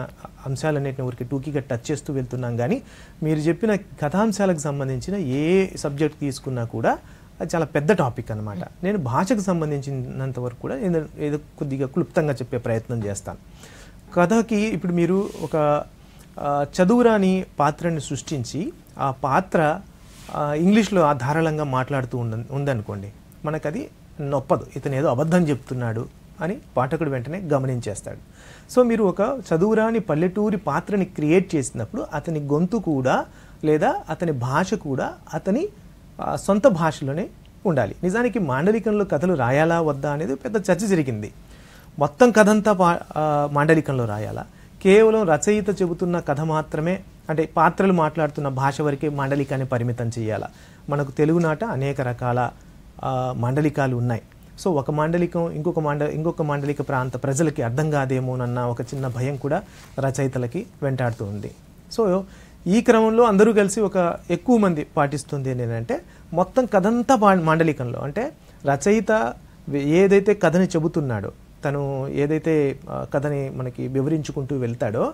అంశాలన్నింటిని ఊరికి టూకీగా టచ్ చేస్తూ వెళ్తున్నాం, కానీ మీరు చెప్పిన కథాంశాలకు సంబంధించిన ఏ సబ్జెక్ట్ తీసుకున్నా కూడా అది చాలా పెద్ద టాపిక్ అనమాట. నేను భాషకు సంబంధించినంత వరకు కూడా ఏదో కొద్దిగా క్లుప్తంగా చెప్పే ప్రయత్నం చేస్తాను. కథకి ఇప్పుడు మీరు ఒక చదువురాని పాత్రని సృష్టించి ఆ పాత్ర ఇంగ్లీష్లో ధారాళంగా మాట్లాడుతూ ఉందనుకోండి, మనకు అది నొప్పదు. ఇతను ఏదో అబద్ధం చెప్తున్నాడు అని పాఠకుడు వెంటనే గమనించేస్తాడు. సో మీరు ఒక చదువురాని పల్లెటూరి పాత్రని క్రియేట్ చేసినప్పుడు అతని గొంతు కూడా లేదా అతని భాష కూడా అతని సొంత భాషలోనే ఉండాలి. నిజానికి మాండలికంలో కథలు రాయాలా వద్దా అనేది పెద్ద చర్చ జరిగింది. మొత్తం కథ అంతా మాండలికంలో రాయాలా, కేవలం రచయిత చెబుతున్న కథ మాత్రమే అంటే పాత్రలు మాట్లాడుతున్న భాష వరకే మాండలికాన్ని పరిమితం చేయాలా? మనకు తెలుగునాట అనేక రకాల మాండలికాలు ఉన్నాయి. సో ఒక మాండలికం ఇంకొక మాండలిక ప్రాంత ప్రజలకి అర్థం కాదేమోనన్న ఒక చిన్న భయం కూడా రచయితలకి వెంటాడుతూ ఉంది. సో ఈ క్రమంలో అందరూ కలిసి ఒక ఎక్కువ మంది పాటిస్తుంది ఏంటంటే మొత్తం కథంతా మాండలికంలో, అంటే రచయిత ఏదైతే కథని చెబుతున్నాడో, తను ఏదైతే కథని మనకి వివరించుకుంటూ వెళ్తాడో,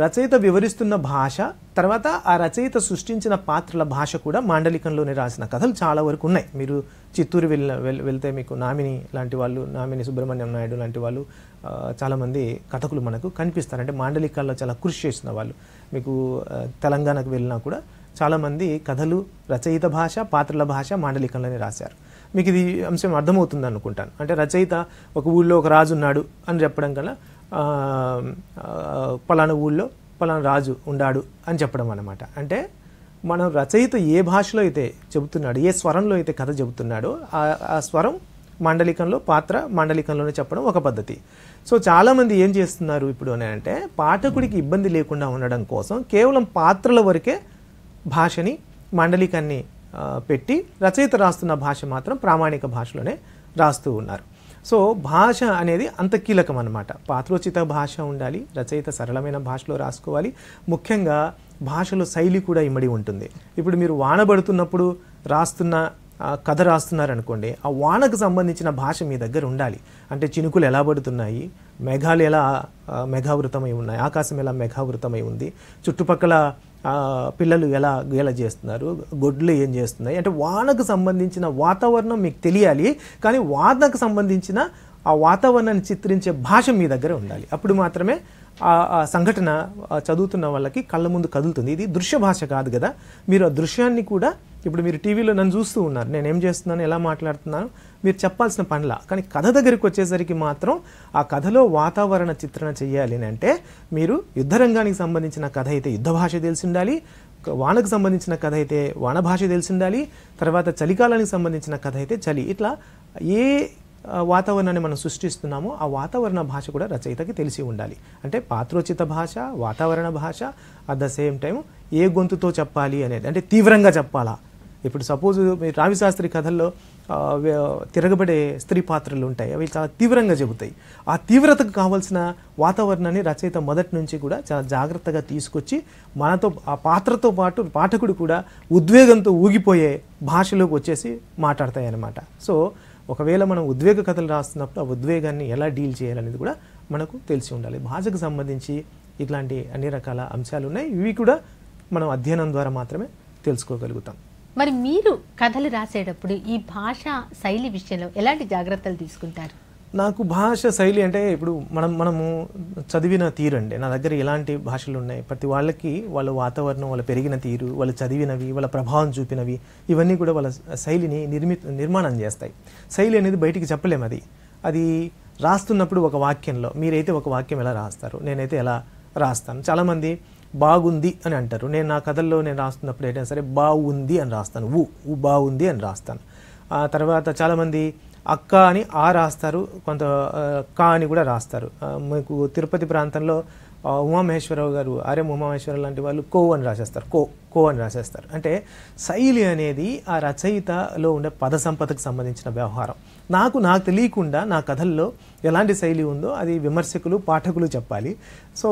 రచయిత వివరిస్తున్న భాష తర్వాత ఆ రచయిత సృష్టించిన పాత్రల భాష కూడా మాండలికంలోనే రాసిన కథలు చాలా వరకు ఉన్నాయి. మీరు చిత్తూరు వెళ్తే మీకు నామిని లాంటి వాళ్ళు, నామిని సుబ్రహ్మణ్యం నాయుడు లాంటి వాళ్ళు చాలామంది కథకులు మనకు కనిపిస్తారు. అంటే మాండలికాల్లో చాలా కృషి చేసిన వాళ్ళు. మీకు తెలంగాణకు వెళ్ళినా కూడా చాలామంది కథలు రచయిత భాష పాత్రల భాష మాండలికంలోనే రాశారు. మీకు ఇది అంశం అర్థమవుతుంది అనుకుంటాను. అంటే రచయిత ఒక ఊళ్ళో ఒక రాజు ఉన్నాడు అని చెప్పడం కన్నా పలానా ఊళ్ళో పలానా రాజు ఉండాడు అని చెప్పడం అన్నమాట. అంటే మనం రచయిత ఏ భాషలో అయితే చెబుతున్నాడు, ఏ స్వరంలో అయితే కథ చెబుతున్నాడో ఆ స్వరం మాండలికంలో, పాత్ర మాండలికంలోనే చెప్పడం ఒక పద్ధతి. సో చాలామంది ఏం చేస్తున్నారు ఇప్పుడు అని అంటే, పాఠకుడికి ఇబ్బంది లేకుండా ఉండడం కోసం కేవలం పాత్రల వరకే భాషని, మాండలికాన్ని పెట్టి రచయిత రాస్తున్న భాష మాత్రం ప్రామాణిక భాషలోనే రాస్తూ ఉన్నారు. సో భాష అనేది అంత కీలకం అన్నమాట. పాత్రోచిత భాష ఉండాలి, రచయిత సరళమైన భాషలో రాసుకోవాలి. ముఖ్యంగా భాషలో శైలి కూడా ఇమ్మడి ఉంటుంది. ఇప్పుడు మీరు వానబడుతున్నప్పుడు రాస్తున్న కథ రాస్తున్నారనుకోండి, ఆ వానకు సంబంధించిన భాష మీ దగ్గర ఉండాలి. అంటే చినుకులు ఎలా పడుతున్నాయి, మేఘాలు ఎలా మేఘావృతమై ఉన్నాయి, ఆకాశం ఎలా మేఘావృతమై ఉంది, చుట్టుపక్కల పిల్లలు ఎలా గేల చేస్తున్నారు, గొడ్లు ఏం చేస్తున్నాయి, అంటే వానకు సంబంధించిన వాతావరణం మీకు తెలియాలి. కానీ వానకు సంబంధించిన ఆ వాతావరణాన్ని చిత్రించే భాష మీ దగ్గర ఉండాలి. అప్పుడు మాత్రమే ఆ సంఘటన చదువుతున్న వాళ్ళకి కళ్ళ ముందు కదులుతుంది. ఇది దృశ్య భాష కాదు కదా. మీరు ఆ దృశ్యాన్ని కూడా, ఇప్పుడు మీరు టీవీలో నన్ను చూస్తూ ఉన్నారు, నేను ఏం చేస్తున్నాను, ఎలా మాట్లాడుతున్నాను, మీరు చెప్పాల్సిన పనిలా. కానీ కథ దగ్గరికి వచ్చేసరికి మాత్రం ఆ కథలో వాతావరణ చిత్రణ చెయ్యాలి అని అంటే, మీరు యుద్ధరంగానికి సంబంధించిన కథ అయితే యుద్ధ భాష తెలిసి ఉండాలి, వానకు సంబంధించిన కథ అయితే వాన భాష తెలిసి ఉండాలి, తర్వాత చలికాలానికి సంబంధించిన కథ అయితే చలి. ఇట్లా ఏ వాతావరణాన్ని మనం సృష్టిస్తున్నామో ఆ వాతావరణ భాష కూడా రచయితకి తెలిసి ఉండాలి. అంటే పాత్రోచిత భాష, వాతావరణ భాష, అట్ ద సేమ్ టైం ఏ గొంతుతో చెప్పాలి అనేది, అంటే తీవ్రంగా చెప్పాలా. ఇప్పుడు సపోజ్ రావిశాస్త్రి కథల్లో తిరగబడే స్త్రీ పాత్రలు ఉంటాయి, అవి చాలా తీవ్రంగా చెబుతాయి. ఆ తీవ్రతకు కావాల్సిన వాతావరణాన్ని రచయిత మొదటి నుంచి కూడా చాలా జాగ్రత్తగా తీసుకొచ్చి మనతో, ఆ పాత్రతో పాటు పాఠకుడు కూడా ఉద్వేగంతో ఊగిపోయే భాషలోకి వచ్చేసి మాట్లాడతాయి అన్నమాట. సో ఒకవేళ మనం ఉద్వేగ కథలు రాస్తున్నప్పుడు ఆ ఉద్వేగాన్ని ఎలా డీల్ చేయాలనేది కూడా మనకు తెలిసి ఉండాలి. భాషకు సంబంధించి ఇట్లాంటి అన్ని రకాల అంశాలు ఉన్నాయి. ఇవి కూడా మనం అధ్యయనం ద్వారా మాత్రమే తెలుసుకోగలుగుతాం. మరి మీరు కథలు రాసేటప్పుడు ఈ భాష శైలి విషయంలో ఎలాంటి జాగ్రత్తలు తీసుకుంటారు? నాకు భాష శైలి అంటే, ఇప్పుడు మనము చదివిన తీరు అండి. నా దగ్గర ఎలాంటి భాషలు ఉన్నాయి, ప్రతి వాళ్ళకి వాళ్ళ వాతావరణం, వాళ్ళ పెరిగిన తీరు, వాళ్ళు చదివినవి, వాళ్ళ ప్రభావం చూపినవి, ఇవన్నీ కూడా వాళ్ళ శైలిని నిర్మాణం చేస్తాయి. శైలి అనేది బయటికి చెప్పలేము. అది రాస్తున్నప్పుడు ఒక వాక్యంలో మీరైతే ఒక వాక్యం ఎలా రాస్తారు, నేనైతే ఎలా రాస్తాను. చాలామంది బాగుంది అని అంటారు. నేను నా కథల్లో నేను రాస్తున్నప్పుడు ఏంటంటే సరే బాగుంది అని రాస్తాను, బాగుంది అని రాస్తాను. ఆ తర్వాత చాలామంది అక్క అని ఆ రాస్తారు, కొంత కా అని కూడా రాస్తారు. మీకు తిరుపతి ప్రాంతంలో ఉమామహేశ్వరరావు గారు, ఆర్ఎం ఉమామహేశ్వరరావు లాంటి వాళ్ళు కో అని రాసేస్తారు, కో అని రాసేస్తారు. అంటే శైలి అనేది ఆ రచయితలో ఉండే పద సంపదకు సంబంధించిన వ్యవహారం. నాకు తెలియకుండా నా కథల్లో ఎలాంటి శైలి ఉందో అది విమర్శకులు, పాఠకులు చెప్పాలి. సో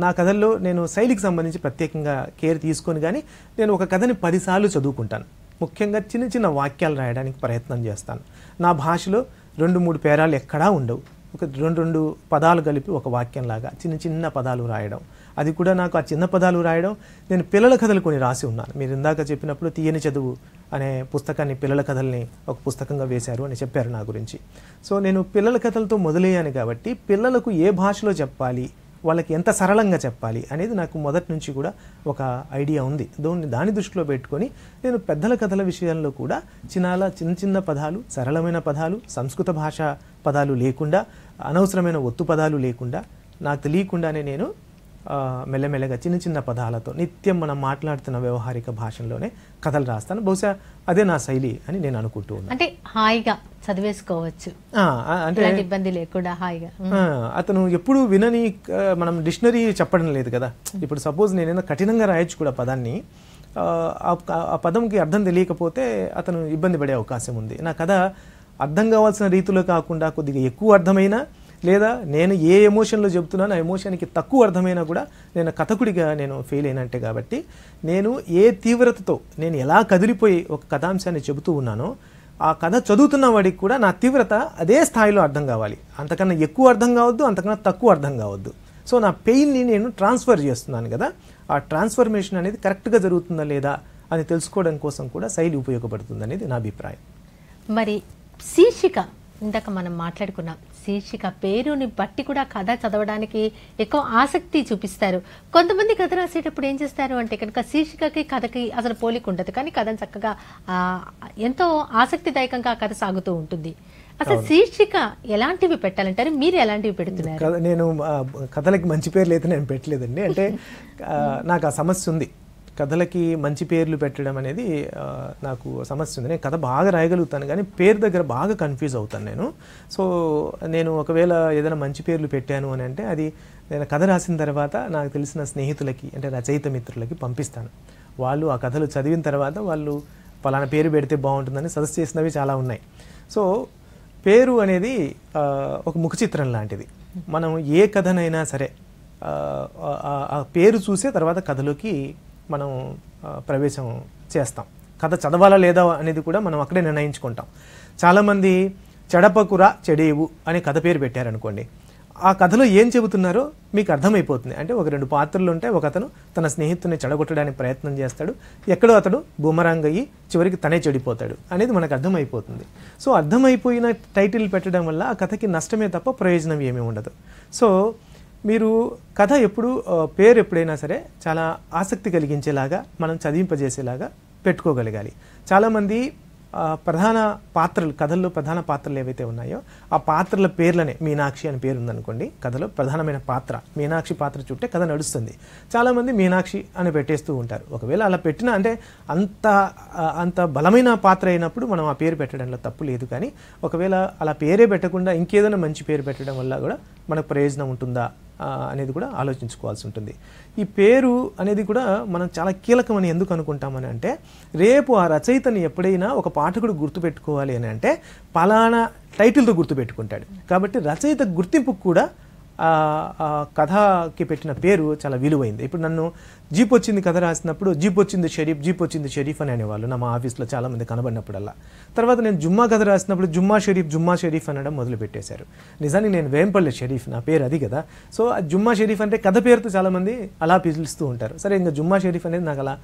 నా కథల్లో నేను శైలికి సంబంధించి ప్రత్యేకంగా కేర్ తీసుకొని, కానీ నేను ఒక కథని 10 సార్లు చదువుకుంటాను. ముఖ్యంగా చిన్న చిన్న వాక్యాలు రాయడానికి ప్రయత్నం చేస్తాను. నా భాషలో 2-3 పేరాలు ఎక్కడా ఉండవు. ఒక 2 పదాలు కలిపి ఒక వాక్యంలాగా చిన్న చిన్న పదాలు రాయడం, అది కూడా నాకు ఆ చిన్న పదాలు రాయడం. నేను పిల్లల కథలు కొన్ని రాసి ఉన్నాను. మీరు ఇందాక చెప్పినప్పుడు తీయని చదువు అనే పుస్తకాన్ని, పిల్లల కథల్ని ఒక పుస్తకంగా వేశారు అని చెప్పారు నా గురించి. సో నేను పిల్లల కథలతో మొదలయ్యాను కాబట్టి పిల్లలకు ఏ భాషలో చెప్పాలి, వాళ్ళకి ఎంత సరళంగా చెప్పాలి అనేది నాకు మొదటి నుంచి కూడా ఒక ఐడియా ఉంది. దాని దృష్టిలో పెట్టుకొని నేను పెద్దల కథల విషయంలో కూడా చిన్న పదాలు, సరళమైన పదాలు, సంస్కృత భాష పదాలు లేకుండా, అనవసరమైన ఒత్తు పదాలు లేకుండా, నాకు తెలియకుండానే నేను మెల్లమెల్లగా చిన్న పదాలతో నిత్యం మనం మాట్లాడుతున్న వ్యవహారిక భాషలోనే కథలు రాస్తాను. బహుశా అదే నా శైలి అని నేను అనుకుంటూ ఉన్నాను. అంటే హాయిగా చదివేసుకోవచ్చు, అంటే ఇబ్బంది లేకుండా హాయిగా. అతను ఎప్పుడు వినని, మనం డిక్షనరీ చెప్పడం లేదు కదా. ఇప్పుడు సపోజ్ నేనైనా కఠినంగా రాయొచ్చు కూడా పదాన్ని, ఆ పదంకి అర్థం తెలియకపోతే అతను ఇబ్బంది పడే అవకాశం ఉంది. నా కథ అర్థం కావాల్సిన రీతిలో కాకుండా కొద్దిగా ఎక్కువ అర్థమైనా, లేదా నేను ఏ ఎమోషన్లో చెబుతున్నానో ఆ ఎమోషన్కి తక్కువ అర్థమైనా కూడా నేను కథకుడిగా నేను ఫెయిల్ అయినట్టే. కాబట్టి నేను ఏ తీవ్రతతో నేను ఎలా కదిలిపోయి ఒక కథాంశాన్ని చెబుతూ ఉన్నానో, ఆ కథ చదువుతున్న వాడికి కూడా నా తీవ్రత అదే స్థాయిలో అర్థం కావాలి. అంతకన్నా ఎక్కువ అర్థం కావద్దు, అంతకన్నా తక్కువ అర్థం కావద్దు. సో నా పెయిన్ని నేను ట్రాన్స్ఫర్ చేస్తున్నాను కదా, ఆ ట్రాన్స్ఫర్మేషన్ అనేది కరెక్ట్గా జరుగుతుందా లేదా అని తెలుసుకోవడం కోసం కూడా శైలి ఉపయోగపడుతుంది అనేది నా అభిప్రాయం. మరి శీర్షిక, ఇందాక మనం మాట్లాడుకున్నాం, శీర్షిక పేరుని బట్టి కూడా కథ చదవడానికి ఎక్కువ ఆసక్తి చూపిస్తారు. కొంతమంది కథ రాసేటప్పుడు ఏం చేస్తారు అంటే కనుక శీర్షికకి కథకి అసలు పోలిక ఉండదు, కానీ కథను చక్కగా ఎంతో ఆసక్తిదాయకంగా కథ సాగుతూ ఉంటుంది. అసలు శీర్షిక ఎలాంటివి పెట్టాలంటారు, మీరు ఎలాంటివి పెడుతున్నారు? నేను కథలకి మంచి పేర్లు అయితే నేను పెట్టలేదండి. అంటే నాకు ఆ సమస్య ఉంది, కథలకి మంచి పేర్లు పెట్టడం అనేది నాకు సమస్య ఉంది. నేను కథ బాగా రాయగలుగుతాను కానీ పేరు దగ్గర బాగా కన్ఫ్యూజ్ అవుతాను నేను. సో నేను ఒకవేళ ఏదైనా మంచి పేర్లు పెట్టాను అని అంటే అది నేను కథ రాసిన తర్వాత నాకు తెలిసిన స్నేహితులకి అంటే రచయిత మిత్రులకి పంపిస్తాను. వాళ్ళు ఆ కథలు చదివిన తర్వాత వాళ్ళు పలానా పేరు పెడితే బాగుంటుందని సజెస్ట్ చేసినవి చాలా ఉన్నాయి. సో పేరు అనేది ఒక ముఖ చిత్రం లాంటిది. మనం ఏ కథనైనా సరే ఆ పేరు చూసే తర్వాత కథలోకి మనం ప్రవేశం చేస్తాం. కథ చదవాలా లేదా అనేది కూడా మనం అక్కడే నిర్ణయించుకుంటాం. చాలామంది చెడపకుర చెడేవు అనే కథ పేరు పెట్టారనుకోండి, ఆ కథలో ఏం చెబుతున్నారో మీకు అర్థమైపోతుంది. అంటే ఒక 2 పాత్రలు ఉంటాయి, ఒక అతను తన స్నేహితుడిని చెడగొట్టడానికి ప్రయత్నం చేస్తాడు, ఎక్కడో అతడు బూమరాంగ్ అయ్యి చివరికి తనే చెడిపోతాడు అనేది మనకు అర్థమైపోతుంది. సో అర్థమైపోయిన టైటిల్ పెట్టడం వల్ల ఆ కథకి నష్టమే తప్ప ప్రయోజనం ఏమీ ఉండదు. సో మీరు కథ ఎప్పుడు పేరు ఎప్పుడైనా సరే చాలా ఆసక్తి కలిగించేలాగా మనం చదివింపజేసేలాగా పెట్టుకోగలగాలి. చాలామంది ప్రధాన పాత్రలు, కథల్లో ప్రధాన పాత్రలు ఏవైతే ఉన్నాయో ఆ పాత్రల పేర్లనే, మీనాక్షి అని పేరు ఉందనుకోండి, కథలో ప్రధానమైన పాత్ర మీనాక్షి పాత్ర చుట్టే కథ నడుస్తుంది. చాలామంది మీనాక్షి అని పెట్టేస్తూ ఉంటారు. ఒకవేళ అలా పెట్టినా అంటే అంత బలమైన పాత్ర అయినప్పుడు మనం ఆ పేరు పెట్టడంలో తప్పు లేదు. కానీ ఒకవేళ అలా పేరే పెట్టకుండా ఇంకేదైనా మంచి పేరు పెట్టడం వల్ల కూడా మనకు ప్రయోజనం ఉంటుందా అనేది కూడా ఆలోచించుకోవాల్సి ఉంటుంది. ఈ పేరు అనేది కూడా మనం చాలా కీలకమని ఎందుకు అనుకుంటామని అంటే, రేపు ఆ రచయితని ఎప్పుడైనా ఒక పాఠకుడు గుర్తుపెట్టుకోవాలి అని అంటే పలానా టైటిల్తో గుర్తుపెట్టుకుంటాడు. కాబట్టి రచయిత గుర్తింపుకు కూడా కథకి పెట్టిన పేరు చాలా విలువైంది. ఇప్పుడు నన్ను జీప్ వచ్చింది కథ రాసినప్పుడు జీప్ వచ్చింది షరీఫ్ అని అనేవాళ్ళు నా ఆఫీస్లో చాలామంది కనబడినప్పుడల్లా. తర్వాత నేను జుమ్మా కథ రాసినప్పుడు జుమ్మా షరీఫ్ అనడం మొదలు పెట్టేశారు. నిజానికి నేను వేంపల్లి షరీఫ్, నా పేరు అది కదా. సో ఆ జుమ్మా షరీఫ్ అంటే కథ పేరుతో చాలామంది అలా పిలుస్తూ ఉంటారు. సరే, ఇంకా జుమ్మా షరీఫ్ అనేది నాకు అలా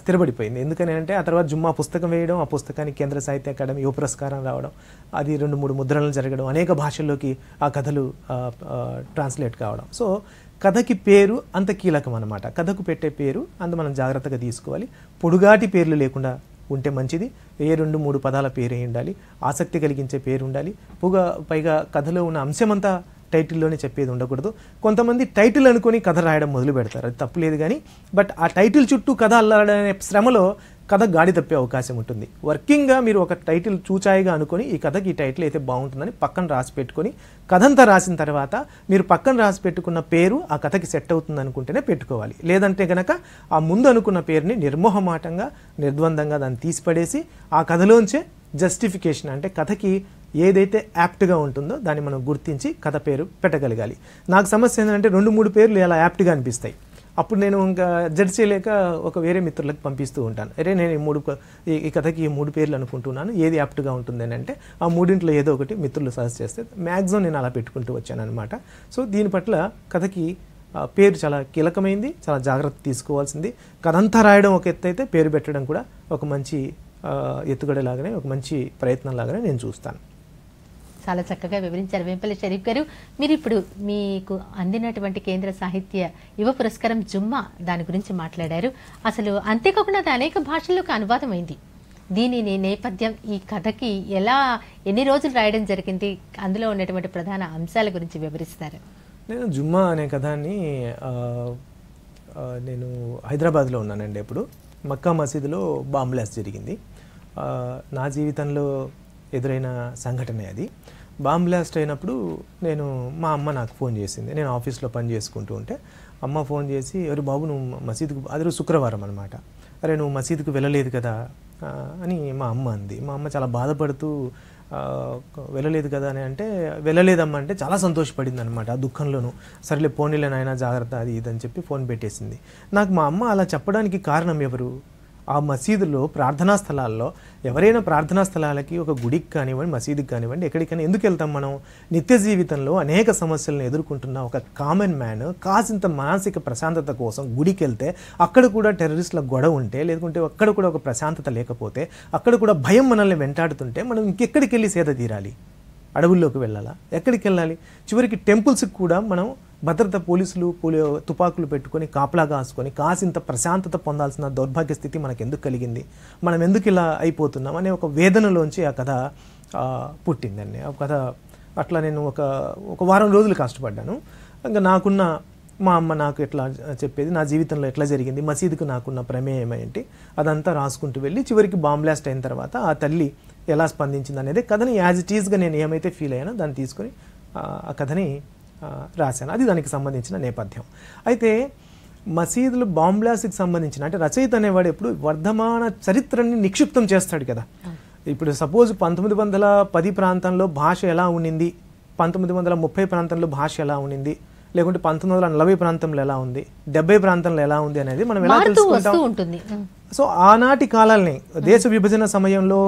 స్థిరపడిపోయింది. ఎందుకని అంటే ఆ తర్వాత జుమ్మా పుస్తకం వేయడం, ఆ పుస్తకానికి కేంద్ర సాహిత్య అకాడమీ యువ పురస్కారం రావడం, అది 2-3 ముద్రణలు జరగడం, అనేక భాషల్లోకి ఆ కథలు ట్రాన్స్లేట్ కావడం. సో కథకి పేరు అంత కీలకం అన్నమాట. కథకు పెట్టే పేరు అంత మనం జాగ్రత్తగా తీసుకోవాలి. పొడుగాటి పేర్లు లేకుండా ఉంటే మంచిది. 2-3 పదాల పేరు ఉండాలి, ఆసక్తి కలిగించే పేరు ఉండాలి. పైగా కథలో ఉన్న అంశమంతా టైటిల్లోనే చెప్పేది ఉండకూడదు. కొంతమంది టైటిల్ అనుకొని కథ రాయడం మొదలు పెడతారు, అది తప్పులేదు. కానీ బట్ ఆ టైటిల్ చుట్టూ కథ అల్లాడనే శ్రమలో కథ గాడి తప్పే అవకాశం ఉంటుంది. వర్కింగ్గా మీరు ఒక టైటిల్ చూచాయిగా అనుకొని ఈ కథకి ఈ టైటిల్ అయితే బాగుంటుందని పక్కన రాసి పెట్టుకొని కథంతా రాసిన తర్వాత మీరు పక్కన రాసి పెట్టుకున్న పేరు ఆ కథకి సెట్ అవుతుంది అనుకుంటేనే పెట్టుకోవాలి. లేదంటే కనుక ఆ ముందు అనుకున్న పేరుని నిర్మోహమాటంగా నిర్ద్వందంగా దాన్ని తీసిపడేసి ఆ కథలోంచే జస్టిఫికేషన్ అంటే కథకి ఏదైతే యాప్ట్గా ఉంటుందో దాన్ని మనం గుర్తించి కథ పేరు పెట్టగలగాలి. నాకు సమస్య ఏంటంటే 2-3 పేర్లు ఎలా యాప్ట్గా అనిపిస్తాయి. అప్పుడు నేను ఇంకా జడ్జ్ చేయలేక ఒక వేరే మిత్రులకు పంపిస్తూ ఉంటాను. అరే నేను ఈ కథకి 3 పేర్లు అనుకుంటున్నాను, ఏది యాప్ట్గా ఉంటుంది అని అంటే ఆ 3 ఏదో ఒకటి మిత్రులు సజెస్ట్ చేస్తే మ్యాక్సిమం నేను అలా పెట్టుకుంటూ వచ్చాను అనమాట. సో దీని పట్ల కథకి పేరు చాలా కీలకమైంది, చాలా జాగ్రత్త తీసుకోవాల్సింది. కథ అంతా రాయడం ఒక ఎత్తు అయితే పేరు పెట్టడం కూడా ఒక మంచి ఎత్తుగడలాగానే, ఒక మంచి ప్రయత్నం లాగానే నేను చూస్తాను. చాలా చక్కగా వివరించారు వేంపల్లి షరీఫ్ గారు. మీరు ఇప్పుడు మీకు అందినటువంటి కేంద్ర సాహిత్య యువ పురస్కారం జుమ్మా దాని గురించి మాట్లాడారు. అసలు అంతేకాకుండా అది అనేక భాషల్లోకి అనువాదమైంది. దీనిని నేపథ్యం, ఈ కథకి ఎన్ని రోజులు రాయడం జరిగింది, అందులో ఉన్నటువంటి ప్రధాన అంశాల గురించి వివరిస్తారు. నేను జుమ్మా అనే కథని నేను హైదరాబాద్లో ఉన్నానండి. ఇప్పుడు మక్కా మసీదులో బాంబ్ బ్లాస్ట్ జరిగింది. నా జీవితంలో ఎదురైన సంఘటన అది. బాంబ్ బ్లాస్ట్ అయినప్పుడు మా అమ్మ నాకు ఫోన్ చేసింది. నేను ఆఫీస్లో పని చేసుకుంటూ ఉంటే అమ్మ ఫోన్ చేసి, ఎవరు బాబు నువ్వు మసీదుకు, అది శుక్రవారం అనమాట, అరే నువ్వు మసీదుకు వెళ్ళలేదు కదా అని మా అమ్మ అంది. మా అమ్మ చాలా బాధపడుతూ వెళ్ళలేదు కదా అని అంటే, వెళ్ళలేదమ్మా అంటే చాలా సంతోషపడింది అనమాట. ఆ దుఃఖంలోనూ సరేలే పోనీలే నాయనా జాగ్రత్త అది ఇదని చెప్పి ఫోన్ పెట్టేసింది. నాకు మా అమ్మ అలా చెప్పడానికి కారణం ఎవరు? ఆ మసీదులో ప్రార్థనా స్థలాల్లో ఎవరైనా ప్రార్థనా స్థలాలకి ఒక గుడికి కానివ్వండి, మసీదుకి కానివ్వండి, ఎక్కడికైనా ఎందుకు వెళ్తాం మనం? నిత్య జీవితంలో అనేక సమస్యలను ఎదుర్కొంటున్న ఒక కామన్ మ్యాన్ కాసింత మానసిక ప్రశాంతత కోసం గుడికి వెళ్తే అక్కడ కూడా టెర్రరిస్టుల గొడవ ఉంటే, లేకుంటే అక్కడ కూడా ఒక ప్రశాంతత లేకపోతే, అక్కడ కూడా భయం మనల్ని వెంటాడుతుంటే మనం ఇంకెక్కడికి వెళ్ళి సేద తీరాలి? అడవుల్లోకి వెళ్ళాలా? ఎక్కడికి వెళ్ళాలి? చివరికి టెంపుల్స్కి కూడా మనం భద్రత పోలీసులు తుపాకులు పెట్టుకొని కాపలా కాసుకొని కాసింత ప్రశాంతత పొందాల్సిన దౌర్భాగ్య స్థితి మనకు ఎందుకు కలిగింది, మనం ఎందుకు ఇలా అయిపోతున్నాం అనే ఒక వేదనలోంచి ఆ కథ పుట్టిందండి. ఆ కథ అట్లా నేను ఒక వారం రోజులు కష్టపడ్డాను. ఇంకా నాకున్న మా అమ్మ నాకు ఎట్లా చెప్పేది, నా జీవితంలో ఎట్లా జరిగింది, మసీదుకు నాకున్న ప్రమేయం ఏంటి, అదంతా రాసుకుంటూ వెళ్ళి చివరికి బాంబ్ బ్లాస్ట్ అయిన తర్వాత ఆ తల్లి ఎలా స్పందించింది అనేది కథని యాజ్ ఇట్ ఈస్గా నేను ఏమైతే ఫీల్ అయ్యానో దాన్ని తీసుకొని ఆ కథని రాశాను. అది దానికి సంబంధించిన నేపథ్యం. అయితే మసీదులు బాంబ్ బ్లాస్ట్కి సంబంధించిన అంటే రచయిత అనేవాడు ఎప్పుడు వర్ధమాన చరిత్రని నిక్షిప్తం చేస్తాడు కదా. ఇప్పుడు సపోజ్ 1910 ప్రాంతంలో భాష ఎలా ఉండింది, 1930 ప్రాంతంలో భాష ఎలా ఉండింది, లేకుంటే 1940 ప్రాంతంలో ఎలా ఉంది, 70 ప్రాంతంలో ఎలా ఉంది అనేది మనం ఎలా తెలుసుకుంటాం. సో ఆనాటి కాలాల్ని దేశ విభజన సమయంలో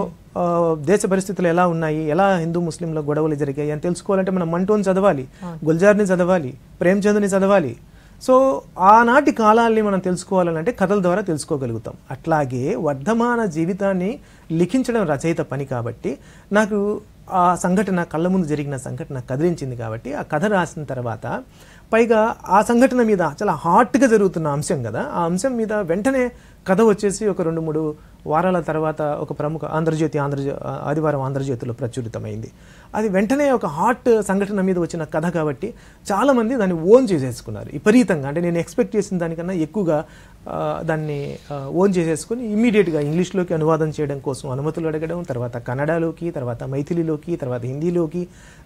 దేశ పరిస్థితులు ఎలా ఉన్నాయి, ఎలా హిందూ ముస్లింల గొడవలు జరిగాయి అని తెలుసుకోవాలంటే మనం మంటోని చదవాలి, గుల్జార్ని చదవాలి, ప్రేమ్చంద్ని చదవాలి. సో ఆనాటి కాలాల్ని మనం తెలుసుకోవాలంటే కథల ద్వారా తెలుసుకోగలుగుతాం. అట్లాగే వర్ధమాన జీవితాన్ని లిఖించడం రచయిత పని కాబట్టి నాకు ఆ సంఘటన కళ్ళ ముందు జరిగిన సంఘటన కదిలించింది కాబట్టి ఆ కథ రాసిన తర్వాత పైగా ఆ సంఘటన మీద చాలా హాట్గా జరుగుతున్న అంశం కదా, ఆ అంశం మీద వెంటనే కథ వచ్చేసి ఒక 2-3 వారాల తర్వాత ఒక ప్రముఖ ఆదివారం ఆంధ్రజ్యోతిలో ప్రచురితమైంది. అది వెంటనే ఒక హాట్ సంఘటన మీద వచ్చిన కథ కాబట్టి చాలామంది దాన్ని ఓన్ చేసేసుకున్నారు విపరీతంగా. అంటే నేను ఎక్స్పెక్ట్ చేసిన దానికన్నా ఎక్కువగా దాన్ని ఓన్ చేసేసుకుని ఇమ్మీడియట్గా ఇంగ్లీష్లోకి అనువాదం చేయడం కోసం అనుమతులు అడగడం, తర్వాత కన్నడలోకి, తర్వాత మైథిలిలోకి, తర్వాత హిందీలోకి,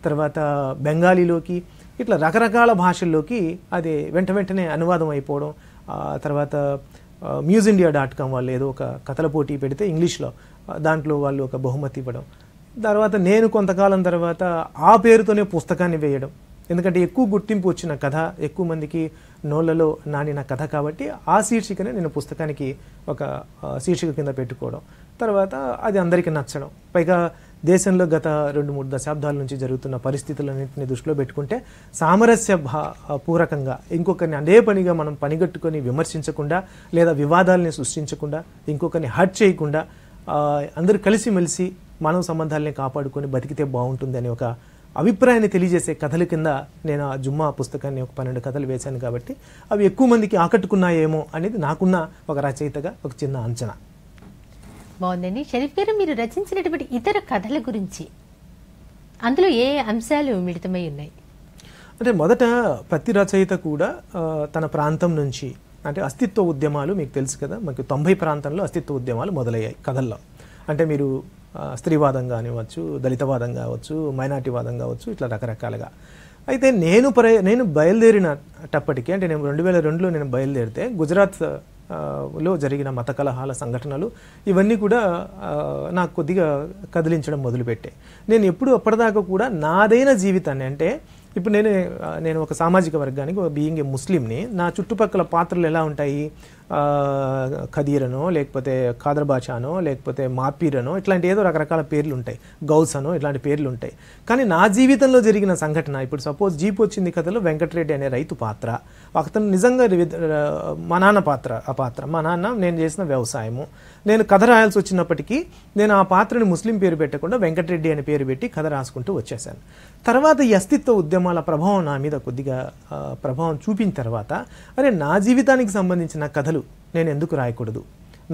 తర్వాత బెంగాలీలోకి, ఇట్లా రకరకాల భాషల్లోకి అది వెంటనే అనువాదం అయిపోవడం. తర్వాత musindia.com వాళ్ళు ఏదో ఒక కథల పోటీ పెడితే ఇంగ్లీష్లో దాంట్లో వాళ్ళు ఒక బహుమతి ఇవ్వడం. తర్వాత నేను కొంతకాలం తర్వాత ఆ పేరుతోనే పుస్తకాన్ని వేయడం, ఎందుకంటే ఎక్కువ గుర్తింపు వచ్చిన కథ, ఎక్కువ మందికి నోళ్లలో నానిన కథ కాబట్టి ఆ శీర్షికనే నేను పుస్తకానికి ఒక శీర్షిక కింద పెట్టుకోవడం. తర్వాత అది అందరికీ నచ్చడం. పైగా దేశంలో గత 2-3 దశాబ్దాల నుంచి జరుగుతున్న పరిస్థితులన్నింటినీ దృష్టిలో పెట్టుకుంటే సామరస్య పూరకంగా ఇంకొకరిని అదే పనిగా మనం పనిగట్టుకొని విమర్శించకుండా లేదా వివాదాలని సృష్టించకుండా ఇంకొకరిని హర్ట్ చేయకుండా అందరూ కలిసిమెలిసి మానవ సంబంధాలని కాపాడుకొని బతికితే బాగుంటుంది అనే ఒక అభిప్రాయాన్ని తెలియజేసే కథల కింద నేను ఆ జుమ్మా పుస్తకాన్ని ఒక 12 కథలు వేశాను కాబట్టి అవి ఎక్కువ మందికి ఆకట్టుకున్నాయేమో అనేది నాకున్న ఒక రచయితగా ఒక చిన్న అంచనా. బాగుందండి. షరీఫ్ గారు, మీరు రచించినటువంటి ఇతర కథల గురించి అందులో ఏ అంశాలు మిళితమై ఉన్నాయి? అంటే మొదట ప్రతి రచయిత కూడా తన ప్రాంతం నుంచి, అంటే అస్తిత్వ ఉద్యమాలు మీకు తెలుసు కదా, మనకు 90 ప్రాంతంలో అస్తిత్వ ఉద్యమాలు మొదలయ్యాయి కథల్లో. అంటే మీరు స్త్రీవాదం కానివ్వచ్చు, దళితవాదం కావచ్చు, మైనార్టీవాదం కావచ్చు, ఇట్లా రకరకాలుగా. అయితే నేను బయలుదేరినప్పటికీ, అంటే నేను 2002లో నేను బయలుదేరితే గుజరాత్ లో జరిగిన మత కలహాల సంఘటనలు ఇవన్నీ కూడా నాకు కొద్దిగా కదిలించడం మొదలుపెట్టాయి. నేను ఎప్పుడు అప్పటిదాకా కూడా నాదైన జీవితాన్ని, అంటే ఇప్పుడు నేను ఒక సామాజిక వర్గానికి బీయింగ్ ఏ ముస్లింని, నా చుట్టుపక్కల పాత్రలు ఎలా ఉంటాయి, ఖదీరనో లేకపోతే ఖాదర్ బాషానో లేకపోతే మాపీరనో ఇట్లాంటి ఏదో రకరకాల పేర్లు ఉంటాయి, గౌస్ అనో ఇట్లాంటి పేర్లు ఉంటాయి. కానీ నా జీవితంలో జరిగిన సంఘటన, ఇప్పుడు సపోజ్ జీప్ వచ్చింది కథలో వెంకటరెడ్డి అనే రైతు పాత్ర, అతను నిజంగా మా నాన్న పాత్ర. ఆ పాత్ర మా నాన్న, నేను చేసిన వ్యవసాయము. నేను కథ రాయాల్సి వచ్చినప్పటికీ నేను ఆ పాత్రని ముస్లిం పేరు పెట్టకుండా వెంకటరెడ్డి అనే పేరు పెట్టి కథ రాసుకుంటూ వచ్చేసాను. తర్వాత ఈ అస్తిత్వ ఉద్యమాల ప్రభావం నా మీద కొద్దిగా ప్రభావం చూపిన తర్వాత, అరే నా జీవితానికి సంబంధించిన కథలు నేను ఎందుకు రాయకూడదు,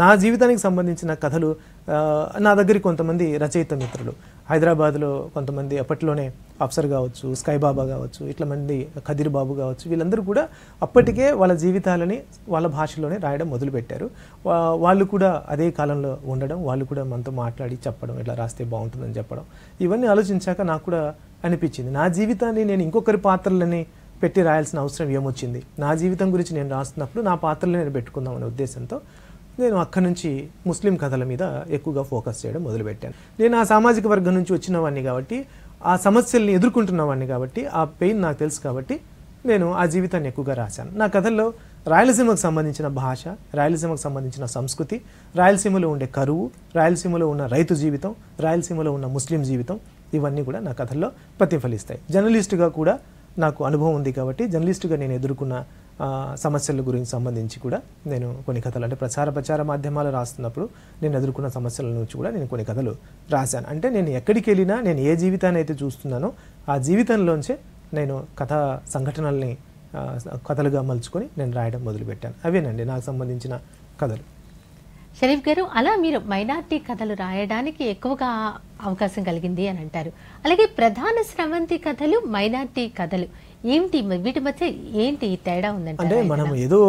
నా జీవితానికి సంబంధించిన కథలు నా దగ్గరికి కొంతమంది రచయిత మిత్రులు, హైదరాబాద్లో కొంతమంది అప్పట్లోనే అఫ్సర్ కావచ్చు, స్కై బాబా కావచ్చు, ఇట్లా మంది ఖదీర్ బాబు కావచ్చు, వీళ్ళందరూ కూడా అప్పటికే వాళ్ళ జీవితాలని వాళ్ళ భాషలోనే రాయడం మొదలుపెట్టారు. వాళ్ళు కూడా అదే కాలంలో ఉండడం, వాళ్ళు కూడా మనతో మాట్లాడి చెప్పడం, ఇట్లా రాస్తే బాగుంటుందని చెప్పడం, ఇవన్నీ ఆలోచించాక నాకు కూడా అనిపించింది, నా జీవితాన్ని నేను ఇంకొకరి పాత్రలని పెట్టి రాయాల్సిన అవసరం ఏమొచ్చింది, నా జీవితం గురించి నేను రాస్తున్నప్పుడు నా పాత్రలు నేను పెట్టుకుందాం అనే ఉద్దేశంతో నేను అక్కడి నుంచి ముస్లిం కథల మీద ఎక్కువగా ఫోకస్ చేయడం మొదలుపెట్టాను. నేను ఆ సామాజిక వర్గం నుంచి వచ్చిన వాడిని కాబట్టి, ఆ సమస్యల్ని ఎదుర్కొంటున్న వాడిని కాబట్టి, ఆ పెయిన్ నాకు తెలుసు కాబట్టి నేను ఆ జీవితాన్ని ఎక్కువగా రాశాను. నా కథల్లో రాయలసీమకు సంబంధించిన భాష, రాయలసీమకు సంబంధించిన సంస్కృతి, రాయలసీమలో ఉండే కరువు, రాయలసీమలో ఉన్న రైతు జీవితం, రాయలసీమలో ఉన్న ముస్లిం జీవితం, ఇవన్నీ కూడా నా కథల్లో ప్రతిఫలిస్తాయి. జర్నలిస్టుగా కూడా నాకు అనుభవం ఉంది కాబట్టి జర్నలిస్టుగా నేను ఎదుర్కొన్న సమస్యల గురించి సంబంధించి కూడా నేను కొన్ని కథలు, అంటే ప్రచార మాధ్యమాలు రాస్తున్నప్పుడు నేను ఎదుర్కొన్న సమస్యల నుంచి కూడా నేను కొన్ని కథలు రాశాను. అంటే నేను ఎక్కడికి వెళ్ళినా, నేను ఏ జీవితాన్ని అయితే చూస్తున్నానో ఆ జీవితంలోంచే నేను కథా సంఘటనల్ని కథలుగా మలుచుకొని నేను రాయడం మొదలుపెట్టాను. అవేనండి నాకు సంబంధించిన కథలు. షరీఫ్ గారు, అలా మీరు మైనార్టీ కథలు రాయడానికి ఎక్కువగా అవకాశం కలిగింది అని అంటారు. అలాగే ప్రధాన స్రవంతి కథలు, మైనార్టీ కథలు ఏంటి, వీటి మధ్య ఏంటి తేడా ఉందంటే? అంటే మనం ఏదో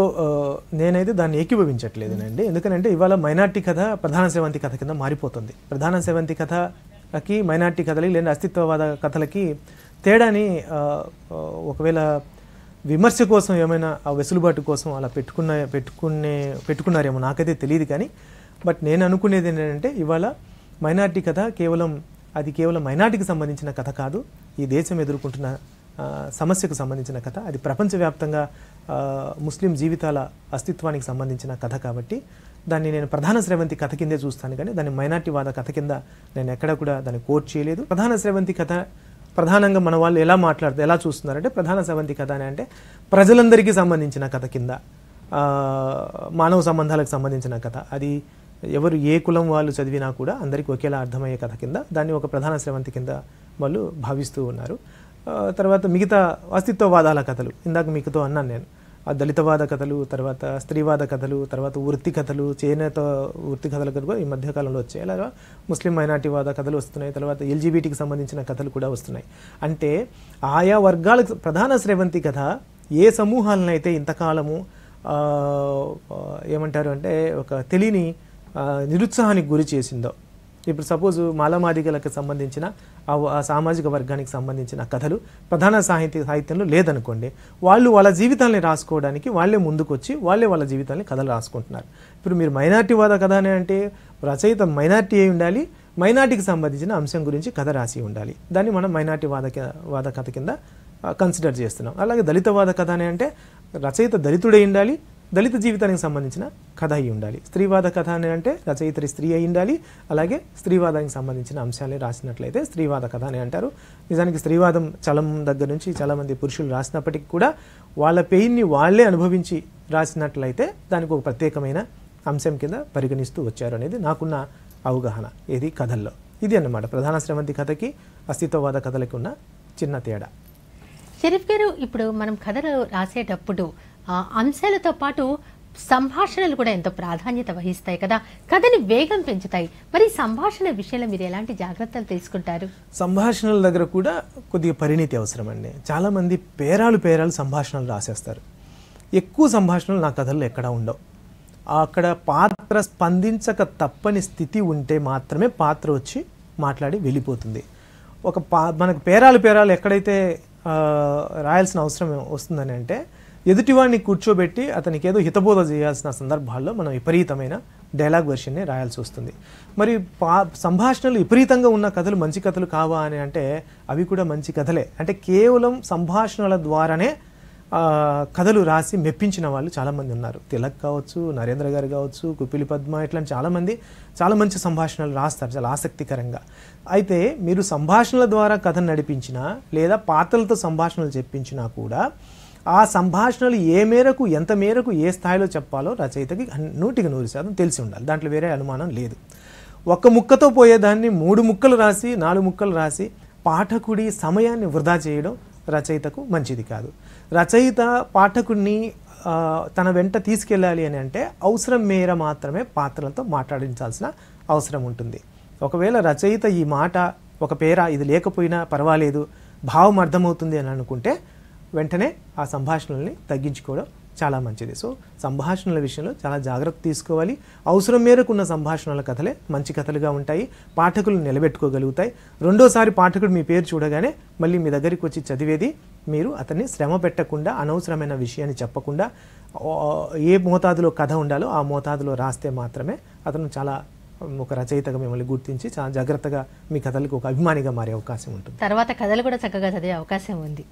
నేనైతే దాన్ని ఏకీభవించట్లేదునండి. ఎందుకంటే ఇవాళ మైనార్టీ కథ ప్రధాన స్రవంతి కథ కింద మారిపోతుంది. ప్రధాన స్రవంతి కథకి మైనార్టీ కథలకి లేదా అస్తిత్వవాద కథలకి తేడాని ఒకవేళ విమర్శ కోసం ఏమైనా ఆ వెసులుబాటు కోసం అలా పెట్టుకున్నారేమో నాకైతే తెలియదు. కానీ బట్ నేను అనుకునేది ఏంటంటే ఇవాళ మైనార్టీ కథ కేవలం మైనార్టీకి సంబంధించిన కథ కాదు, ఈ దేశం ఎదుర్కొంటున్న సమస్యకు సంబంధించిన కథ. అది ప్రపంచవ్యాప్తంగా ముస్లిం జీవితాల అస్తిత్వానికి సంబంధించిన కథ. కాబట్టి దాన్ని నేను ప్రధాన స్రవంతి కథ కిందే చూస్తాను, కానీ దాన్ని మైనార్టీవాద కథ కింద నేను ఎక్కడ కూడా దాన్ని కోట్ చేయలేదు. ప్రధాన స్రవంతి కథ ప్రధానంగా మన వాళ్ళు ఎలా చూస్తున్నారంటే ప్రధాన స్రవంతి కథ అని అంటే ప్రజలందరికీ సంబంధించిన కథ కింద, మానవ సంబంధాలకు సంబంధించిన కథ. అది ఎవరు ఏ కులం వాళ్ళు చదివినా కూడా అందరికీ ఒకేలా అర్థమయ్యే కథ కింద దాన్ని ఒక ప్రధాన స్రవంతి కింద వాళ్ళు భావిస్తూ ఉన్నారు. తర్వాత మిగతా అస్తిత్వవాదాల కథలు ఇందాక మీకుతో అన్నాను నేను, ఆ దళితవాద కథలు, తర్వాత స్త్రీవాద కథలు, తర్వాత వృత్తి కథలు, చేనేత వృత్తి కథలు కూడా ఈ మధ్యకాలంలో వచ్చాయి. అలాగా ముస్లిం మైనార్టీవాద కథలు వస్తున్నాయి. తర్వాత ఎల్జీబీటీకి సంబంధించిన కథలు కూడా వస్తున్నాయి. అంటే ఆయా వర్గాలకు ప్రధాన స్రవంతి కథ ఏ సమూహాలనైతే ఇంతకాలము ఏమంటారు అంటే ఒక తెలియని నిరుత్సాహానికి గురి చేసిందో, ఇప్పుడు సపోజ్ మాలమాదిగలకు సంబంధించిన ఆ సామాజిక వర్గానికి సంబంధించిన కథలు ప్రధాన సాహిత్యంలో లేదనుకోండి, వాళ్ళ జీవితాన్ని రాసుకోవడానికి వాళ్ళే ముందుకొచ్చి వాళ్ళ జీవితాన్ని కథలు రాసుకుంటున్నారు. ఇప్పుడు మీరు మైనార్టీవాద కథ అని అంటే రచయిత మైనార్టీ అయి ఉండాలి, మైనార్టీకి సంబంధించిన అంశం గురించి కథ రాసి ఉండాలి. దాన్ని మనం మైనార్టీవాద కథ కింద కన్సిడర్ చేస్తున్నాం. అలాగే దళితవాద కథ అని అంటే రచయిత దళితుడై ఉండాలి, దళిత జీవితానికి సంబంధించిన కథ అయి ఉండాలి. స్త్రీవాద కథ అని అంటే రచయిత స్త్రీ అయి ఉండాలి, అలాగే స్త్రీవాదానికి సంబంధించిన అంశాలే రాసినట్లయితే స్త్రీవాద కథ అని అంటారు. నిజానికి స్త్రీవాదం చలం దగ్గర నుంచి చాలామంది పురుషులు రాసినప్పటికీ కూడా వాళ్ళ పెయిన్ని వాళ్ళే అనుభవించి రాసినట్లయితే దానికి ఒక ప్రత్యేకమైన అంశం కింద పరిగణిస్తూ వచ్చారు అనేది నాకున్న అవగాహన ఏది కథల్లో. ఇది అన్నమాట ప్రధాన స్రవంతి కథకి అస్తిత్వవాద కథలకి ఉన్న చిన్న తేడా. షరీఫ్ గారు, ఇప్పుడు మనం కథలు రాసేటప్పుడు అంశాలతో పాటు సంభాషణలు కూడా ఎంతో ప్రాధాన్యత వహిస్తాయి కదా, కథని వేగం పెంచుతాయి. మరి సంభాషణ విషయంలో మీరు ఎలాంటి జాగ్రత్తలు తీసుకుంటారు? సంభాషణల దగ్గర కూడా కొద్దిగా పరిణితి అవసరం అండి. చాలామంది పేరాలు సంభాషణలు రాసేస్తారు. ఎక్కువ సంభాషణలు నా కథల్లో ఎక్కడా ఉండవు. అక్కడ పాత్ర స్పందించక తప్పని స్థితి ఉంటే మాత్రమే పాత్ర వచ్చి మాట్లాడి వెళ్ళిపోతుంది. మనకు పేరాలు ఎక్కడైతే రాయాల్సిన అవసరం వస్తుందని అంటే ఎదుటివాడిని కూర్చోబెట్టి అతనికి ఏదో హితబోధ చేయాల్సిన సందర్భాల్లో మనం విపరీతమైన డైలాగ్ వెర్షన్ని రాయాల్సి వస్తుంది. మరి సంభాషణలు విపరీతంగా ఉన్న కథలు మంచి కథలు కావా అని అంటే అవి కూడా మంచి కథలే. అంటే కేవలం సంభాషణల ద్వారానే కథలు రాసి మెప్పించిన వాళ్ళు చాలామంది ఉన్నారు. తిలక్ కావచ్చు, నరేంద్ర గారు కావచ్చు, కుపిలి పద్మ, ఇట్లాంటి చాలామంది చాలా మంచి సంభాషణలు రాస్తారు చాలా ఆసక్తికరంగా. అయితే మీరు సంభాషణల ద్వారా కథను నడిపించినా లేదా పాత్రలతో సంభాషణలు చెప్పించినా కూడా ఆ సంభాషణలు ఎంత మేరకు ఏ స్థాయిలో చెప్పాలో రచయితకి 100% తెలిసి ఉండాలి. దాంట్లో వేరే అనుమానం లేదు. ఒక్క ముక్కతో పోయేదాన్ని 3 ముక్కలు రాసి 4 ముక్కలు రాసి పాఠకుడి సమయాన్ని వృధా చేయడం రచయితకు మంచిది కాదు. రచయిత పాఠకుడిని తన వెంట తీసుకెళ్ళాలి అని అంటే అవసరం మేర మాత్రమే పాత్రలతో మాట్లాడించాల్సిన అవసరం ఉంటుంది. ఒకవేళ రచయిత ఈ మాట ఒక పేర ఇది లేకపోయినా పర్వాలేదు, భావం అర్థమవుతుంది అని అనుకుంటే వెంటనే ఆ సంభాషణల్ని తగ్గించుకోవడం చాలా మంచిది. సో సంభాషణల విషయంలో చాలా జాగ్రత్త తీసుకోవాలి. అవసరం మేరకు ఉన్న సంభాషణల కథలే మంచి కథలుగా ఉంటాయి, పాఠకులను నిలబెట్టుకోగలుగుతాయి. రెండోసారి పాఠకుడు మీ పేరు చూడగానే మళ్ళీ మీ దగ్గరికి వచ్చి చదివేది మీరు అతన్ని శ్రమ పెట్టకుండా, అనవసరమైన విషయాన్ని చెప్పకుండా, ఏ మోతాదులో కథ ఉండాలో ఆ మోతాదులో రాస్తే మాత్రమే అతను చాలా ఒక రచయితగా మిమ్మల్ని గుర్తించి చాలా జాగ్రత్తగా మీ కథలకు ఒక అభిమానిగా మారే అవకాశం ఉంటుంది. తర్వాత కథలు కూడా చక్కగా చదివే అవకాశం ఉంది.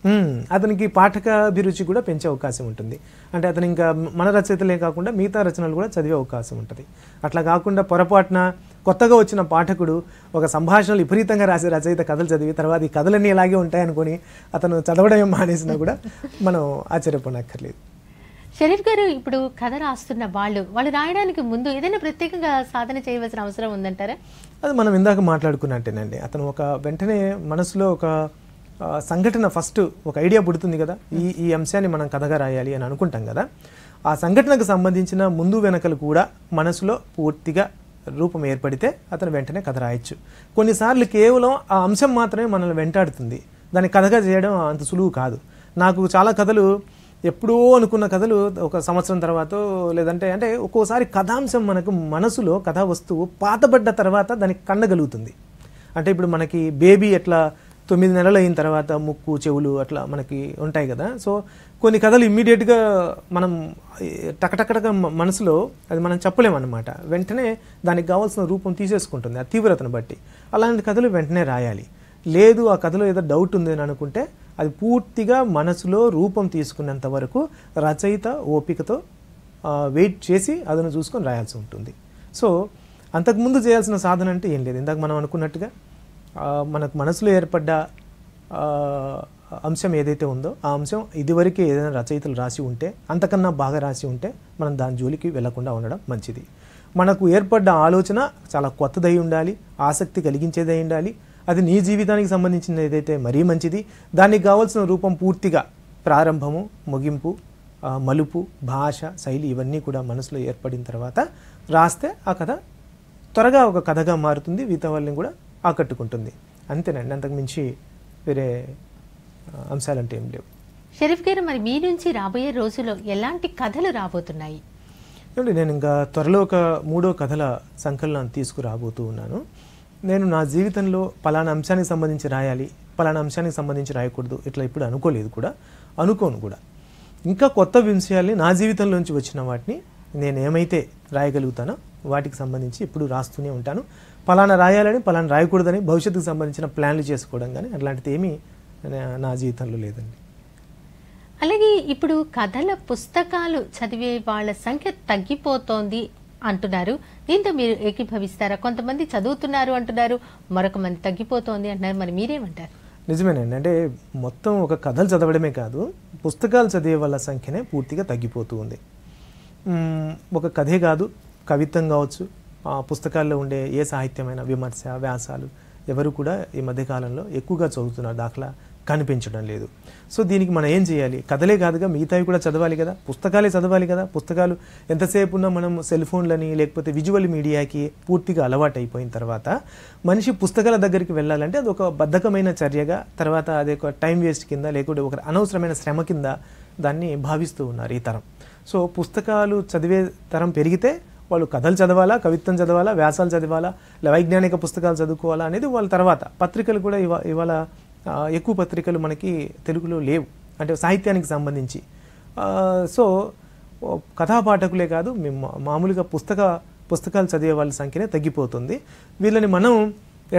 అతనికి పాఠక అభిరుచి కూడా పెంచే అవకాశం ఉంటుంది. అంటే అతను ఇంకా మన రచయితలే కాకుండా మిగతా రచనలు కూడా చదివే అవకాశం ఉంటుంది. అట్లా కాకుండా పొరపాటున కొత్తగా వచ్చిన పాఠకుడు ఒక సంభాషణలు విపరీతంగా రాసే రచయిత కథలు చదివి తర్వాత ఈ కథలన్నీ ఇలాగే ఉంటాయనుకొని అతను చదవడం మానేసినా కూడా మనం ఆశ్చర్యపోనక్కర్లేదు. షరీఫ్ గారు, ఇప్పుడు కథ రాస్తున్న వాళ్ళు రాయడానికి ముందు ఏదైనా ప్రత్యేకంగా సాధన చేయవలసిన అవసరం ఉందంటారా? అది మనం ఇందాక మాట్లాడుకున్నట్టేనండి. అతను ఒక వెంటనే మనసులో ఒక సంఘటన ఫస్ట్ ఒక ఐడియా పుడుతుంది కదా, ఈ అంశాన్ని మనం కథగా రాయాలి అని అనుకుంటాం కదా. ఆ సంఘటనకు సంబంధించిన ముందు వెనకలు కూడా మనసులో పూర్తిగా రూపం ఏర్పడితే అతను వెంటనే కథ రాయొచ్చు. కొన్నిసార్లు కేవలం ఆ అంశం మాత్రమే మనల్ని వెంటాడుతుంది, దాన్ని కథగా చేయడం అంత సులువు కాదు. నాకు చాలా కథలు ఎప్పుడో అనుకున్న కథలు ఒక సంవత్సరం తర్వాత లేదంటే అంటే ఒక్కోసారి కథాంశం మనకు మనసులో కథా వస్తువు పాతబడ్డ తర్వాత దానికి కండగలుగుతుంది. అంటే ఇప్పుడు మనకి బేబీ ఎట్లా 9 నెలలు అయిన తర్వాత ముక్కు చెవులు అట్లా మనకి ఉంటాయి కదా. సో కొన్ని కథలు ఇమ్మీడియట్గా మనం టకటకటక మనసులో అది మనం చెప్పలేమన్నమాట, వెంటనే దానికి కావాల్సిన రూపం తీసేసుకుంటుంది ఆ తీవ్రతను బట్టి. అలాంటి కథలు వెంటనే రాయాలి. లేదు ఆ కథలో ఏదో డౌట్ ఉంది అని అనుకుంటే అది పూర్తిగా మనసులో రూపం తీసుకున్నంత వరకు రచయిత ఓపికతో వెయిట్ చేసి అదను చూసుకొని రాయాల్సి ఉంటుంది. సో అంతకుముందు చేయాల్సిన సాధన అంటే ఏం లేదు. ఇందాక మనం అనుకున్నట్టుగా మనకు మనసులో ఏర్పడ్డ అంశం ఏదైతే ఉందో ఆ అంశం ఇదివరకే ఏదైనా రచయితలు రాసి ఉంటే, అంతకన్నా బాగా రాసి ఉంటే మనం దాని జోలికి వెళ్లకుండా ఉండడం మంచిది. మనకు ఏర్పడ్డ ఆలోచన చాలా కొత్తదై ఉండాలి, ఆసక్తి కలిగించేదై ఉండాలి. అది నీ జీవితానికి సంబంధించిన ఏదైతే మరీ మంచిది. దానికి కావాల్సిన రూపం పూర్తిగా ప్రారంభము, ముగింపు, మలుపు, భాష, శైలి ఇవన్నీ కూడా మనసులో ఏర్పడిన తర్వాత రాస్తే ఆ కథ త్వరగా ఒక కథగా మారుతుంది, మిగతా వాళ్ళని కూడా ఆకట్టుకుంటుంది. అంతేనండి, అంతకు మించి వేరే అంశాలంటే ఏం లేవు. షరీఫ్ గారు, మరి మీ నుంచి రాబోయే రోజుల్లో ఎలాంటి కథలు రాబోతున్నాయి? నేను ఇంకా త్వరలో ఒక 3వ కథల సంకలనాన్ని తీసుకురాబోతూ ఉన్నాను. నేను నా జీవితంలో పలానా అంశానికి సంబంధించి రాయాలి, పలానా అంశానికి సంబంధించి రాయకూడదు ఇట్లా ఇప్పుడు అనుకోలేదు కూడా, అనుకోను కూడా. ఇంకా కొత్త విషయాల్ని నా జీవితంలోంచి వచ్చిన వాటిని నేను ఏమైతే రాయగలుగుతానో వాటికి సంబంధించి ఇప్పుడు రాస్తూనే ఉంటాను. పలానా రాయాలని పలానా రాయకూడదని భవిష్యత్తుకు సంబంధించిన ప్లాన్లు చేసుకోవడం కానీ అట్లాంటిది ఏమీ నా జీవితంలో లేదండి. అలాగే ఇప్పుడు కథల పుస్తకాలు చదివే వాళ్ళ సంఖ్య తగ్గిపోతోంది అంటున్నారు, దీంతో మీరు ఏకీభవిస్తారా? కొంతమంది చదువుతున్నారు అంటున్నారు, మరొక మంది తగ్గిపోతోంది అంటున్నారు, మరి మీరేమంటారు? నిజమేనండి. అంటే మొత్తం ఒక కథలు చదవడమే కాదు, పుస్తకాలు చదివే వాళ్ళ సంఖ్యనే పూర్తిగా తగ్గిపోతూ ఉంది. ఒక కథే కాదు, కవిత్వం కావచ్చు, పుస్తకాల్లో ఉండే ఏ సాహిత్యమైన విమర్శ, వ్యాసాలు ఎవరు కూడా ఈ మధ్యకాలంలో ఎక్కువగా చదువుతున్నారు దాఖలా కనిపించడం లేదు. సో దీనికి మనం ఏం చేయాలి? కథలే కాదుగా మిగతావి కూడా చదవాలి కదా, పుస్తకాలే చదవాలి కదా. పుస్తకాలు ఎంతసేపు ఉన్నా మనం సెల్ ఫోన్లని లేకపోతే విజువల్ మీడియాకి పూర్తిగా అలవాటు అయిపోయిన తర్వాత మనిషి పుస్తకాల దగ్గరికి వెళ్ళాలంటే అది ఒక బద్ధకమైన చర్యగా, తర్వాత అది ఒక టైం వేస్ట్ కింద లేకుంటే ఒక అనవసరమైన శ్రమ కింద దాన్ని భావిస్తూ ఉన్నారు ఈ తరం. సో పుస్తకాలు చదివే తరం పెరిగితే వాళ్ళు కథలు చదవాలా, కవిత్వం చదవాలా, వ్యాసాలు చదవాలా, వైజ్ఞానిక పుస్తకాలు చదువుకోవాలా అనేది వాళ్ళ తర్వాత. పత్రికలు కూడా ఇవాళ ఎక్కువ పత్రికలు మనకి తెలుగులో లేవు, అంటే సాహిత్యానికి సంబంధించి. సో కథాపాఠకులే కాదు, మామూలుగా పుస్తకాలు చదివే వాళ్ళ సంఖ్యనే తగ్గిపోతుంది. వీళ్ళని మనం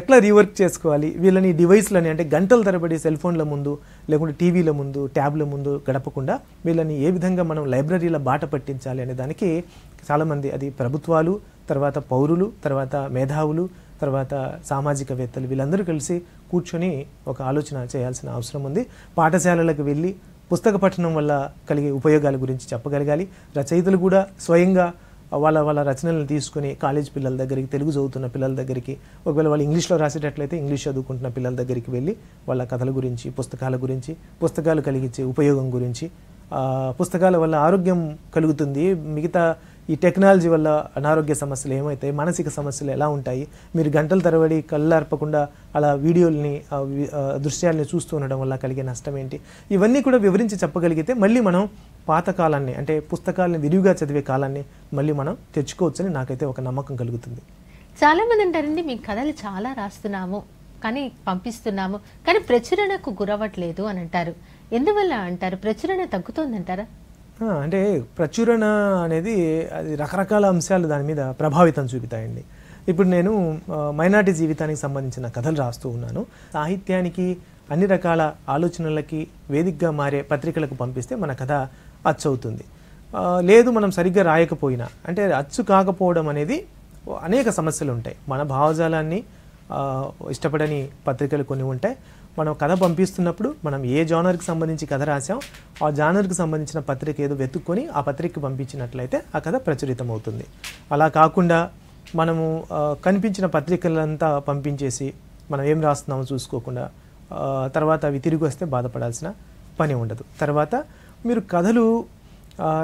ఎట్లా రీవర్క్ చేసుకోవాలి, వీళ్ళని డివైస్లని అంటే గంటల తరబడి సెల్ ఫోన్ల ముందు లేకుంటే టీవీల ముందు, ట్యాబ్ల ముందు గడపకుండా వీళ్ళని ఏ విధంగా మనం లైబ్రరీల బాట పట్టించాలి అనే దానికి చాలామంది, అది ప్రభుత్వాలు, తర్వాత పౌరులు, తర్వాత మేధావులు, తర్వాత సామాజికవేత్తలు వీళ్ళందరూ కలిసి కూర్చొని ఒక ఆలోచన చేయాల్సిన అవసరం ఉంది. పాఠశాలలకు వెళ్ళి పుస్తక పఠనం వల్ల కలిగే ఉపయోగాల గురించి చెప్పగలగాలి. రచయితలు కూడా స్వయంగా వాళ్ళ రచనలను తీసుకుని కాలేజ్ పిల్లల దగ్గరికి, తెలుగు చదువుతున్న పిల్లల దగ్గరికి, ఒకవేళ వాళ్ళు ఇంగ్లీష్లో రాసేటట్లయితే ఇంగ్లీష్ చదువుకుంటున్న పిల్లల దగ్గరికి వెళ్ళి వాళ్ళ కథల గురించి, పుస్తకాల గురించి, పుస్తకాలు కలిగించే ఉపయోగం గురించి, పుస్తకాల వల్ల ఆరోగ్యం కలుగుతుంది, మిగతా ఈ టెక్నాలజీ వల్ల అనారోగ్య సమస్యలు ఏమవుతాయి, మానసిక సమస్యలు ఎలా ఉంటాయి, మీరు గంటల తరబడి కళ్ళార్పకుండా అలా వీడియోల్ని, దృశ్యాలని చూస్తూ ఉండడం వల్ల కలిగే నష్టం ఏంటి, ఇవన్నీ కూడా వివరించి చెప్పగలిగితే మళ్ళీ మనం పాతకాలాన్ని, అంటే పుస్తకాలని విరివిగా చదివే కాలాన్ని మళ్ళీ మనం తెచ్చుకోవచ్చని నాకైతే ఒక నమ్మకం కలుగుతుంది. చాలామంది అంటారండి, మేము కథలు చాలా రాస్తున్నాము కానీ పంపిస్తున్నాము కానీ ప్రచురణకు గురవట్లేదు అని అంటారు. ఎందువల్ల అంటారు? ప్రచురణ తగ్గుతోందంటారా? అంటే ప్రచురణ అనేది అది రకరకాల అంశాలు దాని మీద ప్రభావితం చూపుతాయండి. ఇప్పుడు నేను మైనార్టీ జీవితానికి సంబంధించిన కథలు రాస్తూ ఉన్నాను. సాహిత్యానికి అన్ని రకాల ఆలోచనలకి వేదికగా మారే పత్రికలకు పంపిస్తే మన కథ అచ్చు అవుతుంది. లేదు మనం సరిగ్గా రాయకపోయినా, అంటే అచ్చు కాకపోవడం అనేది అనేక సమస్యలు ఉంటాయి. మన భావజాలాన్ని ఇష్టపడని పత్రికలు కొన్ని ఉంటాయి. మనం కథ పంపిస్తున్నప్పుడు మనం ఏ జానర్కి సంబంధించి కథ రాసాం ఆ జానర్కి సంబంధించిన పత్రిక ఏదో వెతుక్కొని ఆ పత్రికకి పంపించినట్లయితే ఆ కథ ప్రచురితం అవుతుంది. అలా కాకుండా మనము కనిపించిన పత్రికలంతా పంపించేసి మనం ఏం రాస్తున్నామో చూసుకోకుండా తర్వాత అవి తిరిగి వస్తే బాధపడాల్సిన పని ఉండదు. తర్వాత మీరు కథలు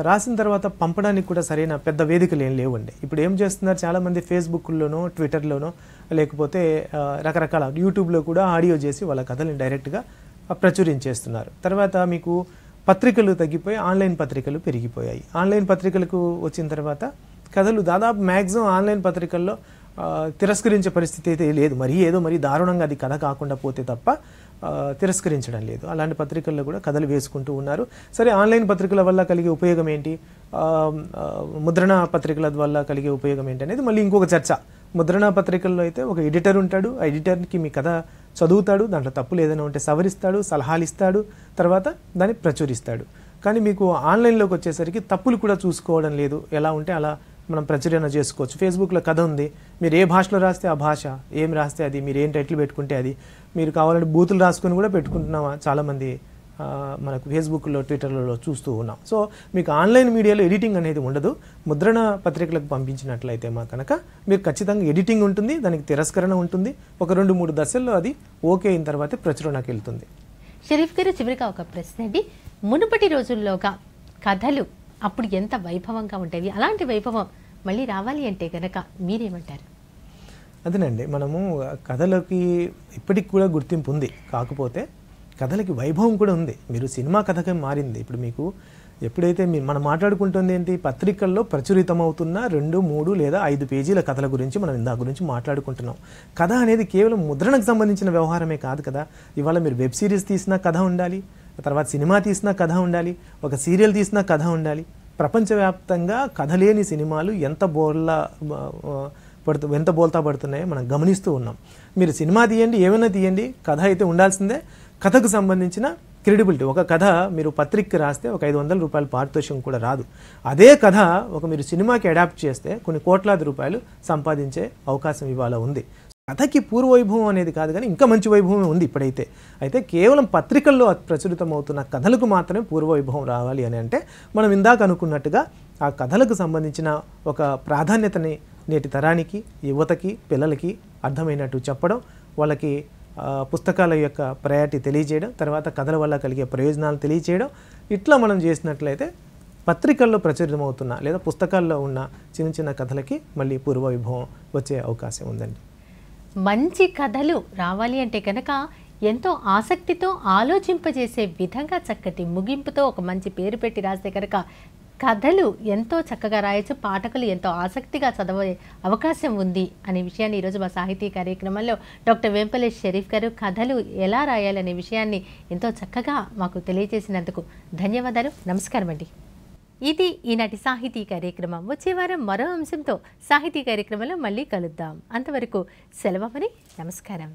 రాసిన తర్వాత పంపడానికి కూడా సరైన పెద్ద వేదికలు ఏం లేవండి. ఇప్పుడు ఏం చేస్తున్నారు చాలామంది ఫేస్బుక్లోనో ట్విట్టర్లోనో లేకపోతే రకరకాల యూట్యూబ్లో కూడా ఆడియో చేసి వాళ్ళ కథల్ని డైరెక్ట్గా ప్రచురించేస్తున్నారు. తర్వాత మీకు పత్రికలు తగ్గిపోయి ఆన్లైన్ పత్రికలు పెరిగిపోయాయి. ఆన్లైన్ పత్రికలకు వచ్చిన తర్వాత కథలు దాదాపు మ్యాక్సిమం ఆన్లైన్ పత్రికల్లో తిరస్కరించే పరిస్థితి అయితే లేదు. మరీ దారుణంగా అది కథ కాకుండా పోతే తప్ప తిరస్కరించడం లేదు. అలాంటి పత్రికల్లో కూడా కథలు వేసుకుంటూ ఉన్నారు. సరే, ఆన్లైన్ పత్రికల వల్ల కలిగే ఉపయోగం ఏంటి, ముద్రణ పత్రికల వల్ల కలిగే ఉపయోగం ఏంటి అనేది మళ్ళీ ఇంకొక చర్చ. ముద్రణ పత్రికల్లో అయితే ఒక ఎడిటర్ ఉంటాడు. ఆ ఎడిటర్కి మీ కథ చదువుతాడు, దాంట్లో తప్పులు ఏదైనా ఉంటే సవరిస్తాడు, సలహాలు ఇస్తాడు, తర్వాత దాన్ని ప్రచురిస్తాడు. కానీ మీకు ఆన్లైన్లోకి వచ్చేసరికి తప్పులు కూడా చూసుకోవడం లేదు. ఎలా ఉంటే అలా మనం ప్రచురణ చేసుకోవచ్చు. ఫేస్బుక్లో కథ ఉంది, మీరు ఏ భాషలో రాస్తే ఆ భాష, ఏం రాస్తే అది, మీరు ఏం టైటిల్ పెట్టుకుంటే అది, మీరు కావాలంటే బూతులు రాసుకొని కూడా పెట్టుకుంటున్నామా చాలామంది మనకు ఫేస్బుక్లో ట్విట్టర్లలో చూస్తూ ఉన్నాం. సో మీకు ఆన్లైన్ మీడియాలో ఎడిటింగ్ అనేది ఉండదు. ముద్రణ పత్రికలకు పంపించినట్లయితే మా కనుక మీరు ఖచ్చితంగా ఎడిటింగ్ ఉంటుంది, దానికి తిరస్కరణ ఉంటుంది. ఒక 2-3 దశల్లో అది ఓకే అయిన తర్వాత ప్రచురణకు వెళ్తుంది. షరీఫ్ గారు, చివరిగా ఒక ప్రశ్న అండి. మునుపటి రోజుల్లోగా కథలు అప్పుడు ఎంత వైభవంగా ఉండేవి, అలాంటి వైభవం మళ్ళీ రావాలి అంటే కనుక మీరేమంటారు? అదేనండి, మనము కథలకి ఇప్పటికి కూడా గుర్తింపు ఉంది. కాకపోతే కథలకి వైభవం కూడా ఉంది. మీరు సినిమా కథగా మారింది. ఇప్పుడు మీకు ఎప్పుడైతే మనం మాట్లాడుకుంటుంది ఏంటి, పత్రికల్లో ప్రచురితమవుతున్న 2, 3 లేదా 5 పేజీల కథల గురించి మనం ఇందా గురించి మాట్లాడుకుంటున్నాం. కథ అనేది కేవలం ముద్రణకు సంబంధించిన వ్యవహారమే కాదు కదా. ఇవాళ మీరు వెబ్ సిరీస్ తీసినా కథ ఉండాలి, తర్వాత సినిమా తీసినా కథ ఉండాలి, ఒక సీరియల్ తీసినా కథ ఉండాలి. ప్రపంచవ్యాప్తంగా కథ లేని సినిమాలు ఎంత బోల్తా పడుతున్నాయో మనం గమనిస్తూ ఉన్నాం. మీరు సినిమా తీయండి, ఏమైనా తీయండి, కథ అయితే ఉండాల్సిందే. కథకు సంబంధించిన క్రెడిబిలిటీ, ఒక కథ మీరు పత్రికకి రాస్తే ఒక 500 రూపాయల పారితోషికం కూడా రాదు. అదే కథ మీరు సినిమాకి అడాప్ట్ చేస్తే కొన్ని కోట్లాది రూపాయలు సంపాదించే అవకాశం ఇవాళ ఉంది. కథకి పూర్వవైభవం అనేది కాదు, కానీ ఇంకా మంచి వైభవమే ఉంది ఇప్పుడైతే. అయితే కేవలం పత్రికల్లో ప్రచురితం అవుతున్న కథలకు మాత్రమే పూర్వవైభవం రావాలి అని అంటే మనం ఇందాక అనుకున్నట్టుగా ఆ కథలకు సంబంధించిన ఒక ప్రాధాన్యతని నేటి తరానికి, యువతకి, పిల్లలకి అర్థమైనట్టు చెప్పడం, వాళ్ళకి పుస్తకాల యొక్క ప్రయారిటీ తెలియజేయడం, తర్వాత కథల వల్ల కలిగే ప్రయోజనాలు తెలియజేయడం, ఇట్లా మనం చేసినట్లయితే పత్రికల్లో ప్రచురితమవుతున్న లేదా పుస్తకాల్లో ఉన్న చిన్న చిన్న కథలకి మళ్ళీ పూర్వవైభవం వచ్చే అవకాశం ఉందండి. మంచి కథలు రావాలి అంటే కనుక ఎంతో ఆసక్తితో ఆలోచింపజేసే విధంగా చక్కటి ముగింపుతో ఒక మంచి పేరు పెట్టి రాస్తే కనుక కథలు ఎంతో చక్కగా రాయొచ్చు, పాఠకులు ఎంతో ఆసక్తిగా చదవే అవకాశం ఉంది అనే విషయాన్ని ఈరోజు మా సాహితీ కార్యక్రమంలో డాక్టర్ వేంపల్లి షరీఫ్ గారు కథలు ఎలా రాయాలనే విషయాన్ని ఎంతో చక్కగా మాకు తెలియజేసినందుకు ధన్యవాదాలు. నమస్కారం అండి. ఇది ఈనాటి సాహితీ కార్యక్రమం. వచ్చే వారం మరో అంశంతో సాహితీ కార్యక్రమంలో మళ్ళీ కలుద్దాం. అంతవరకు సెలవు. నమస్కారం.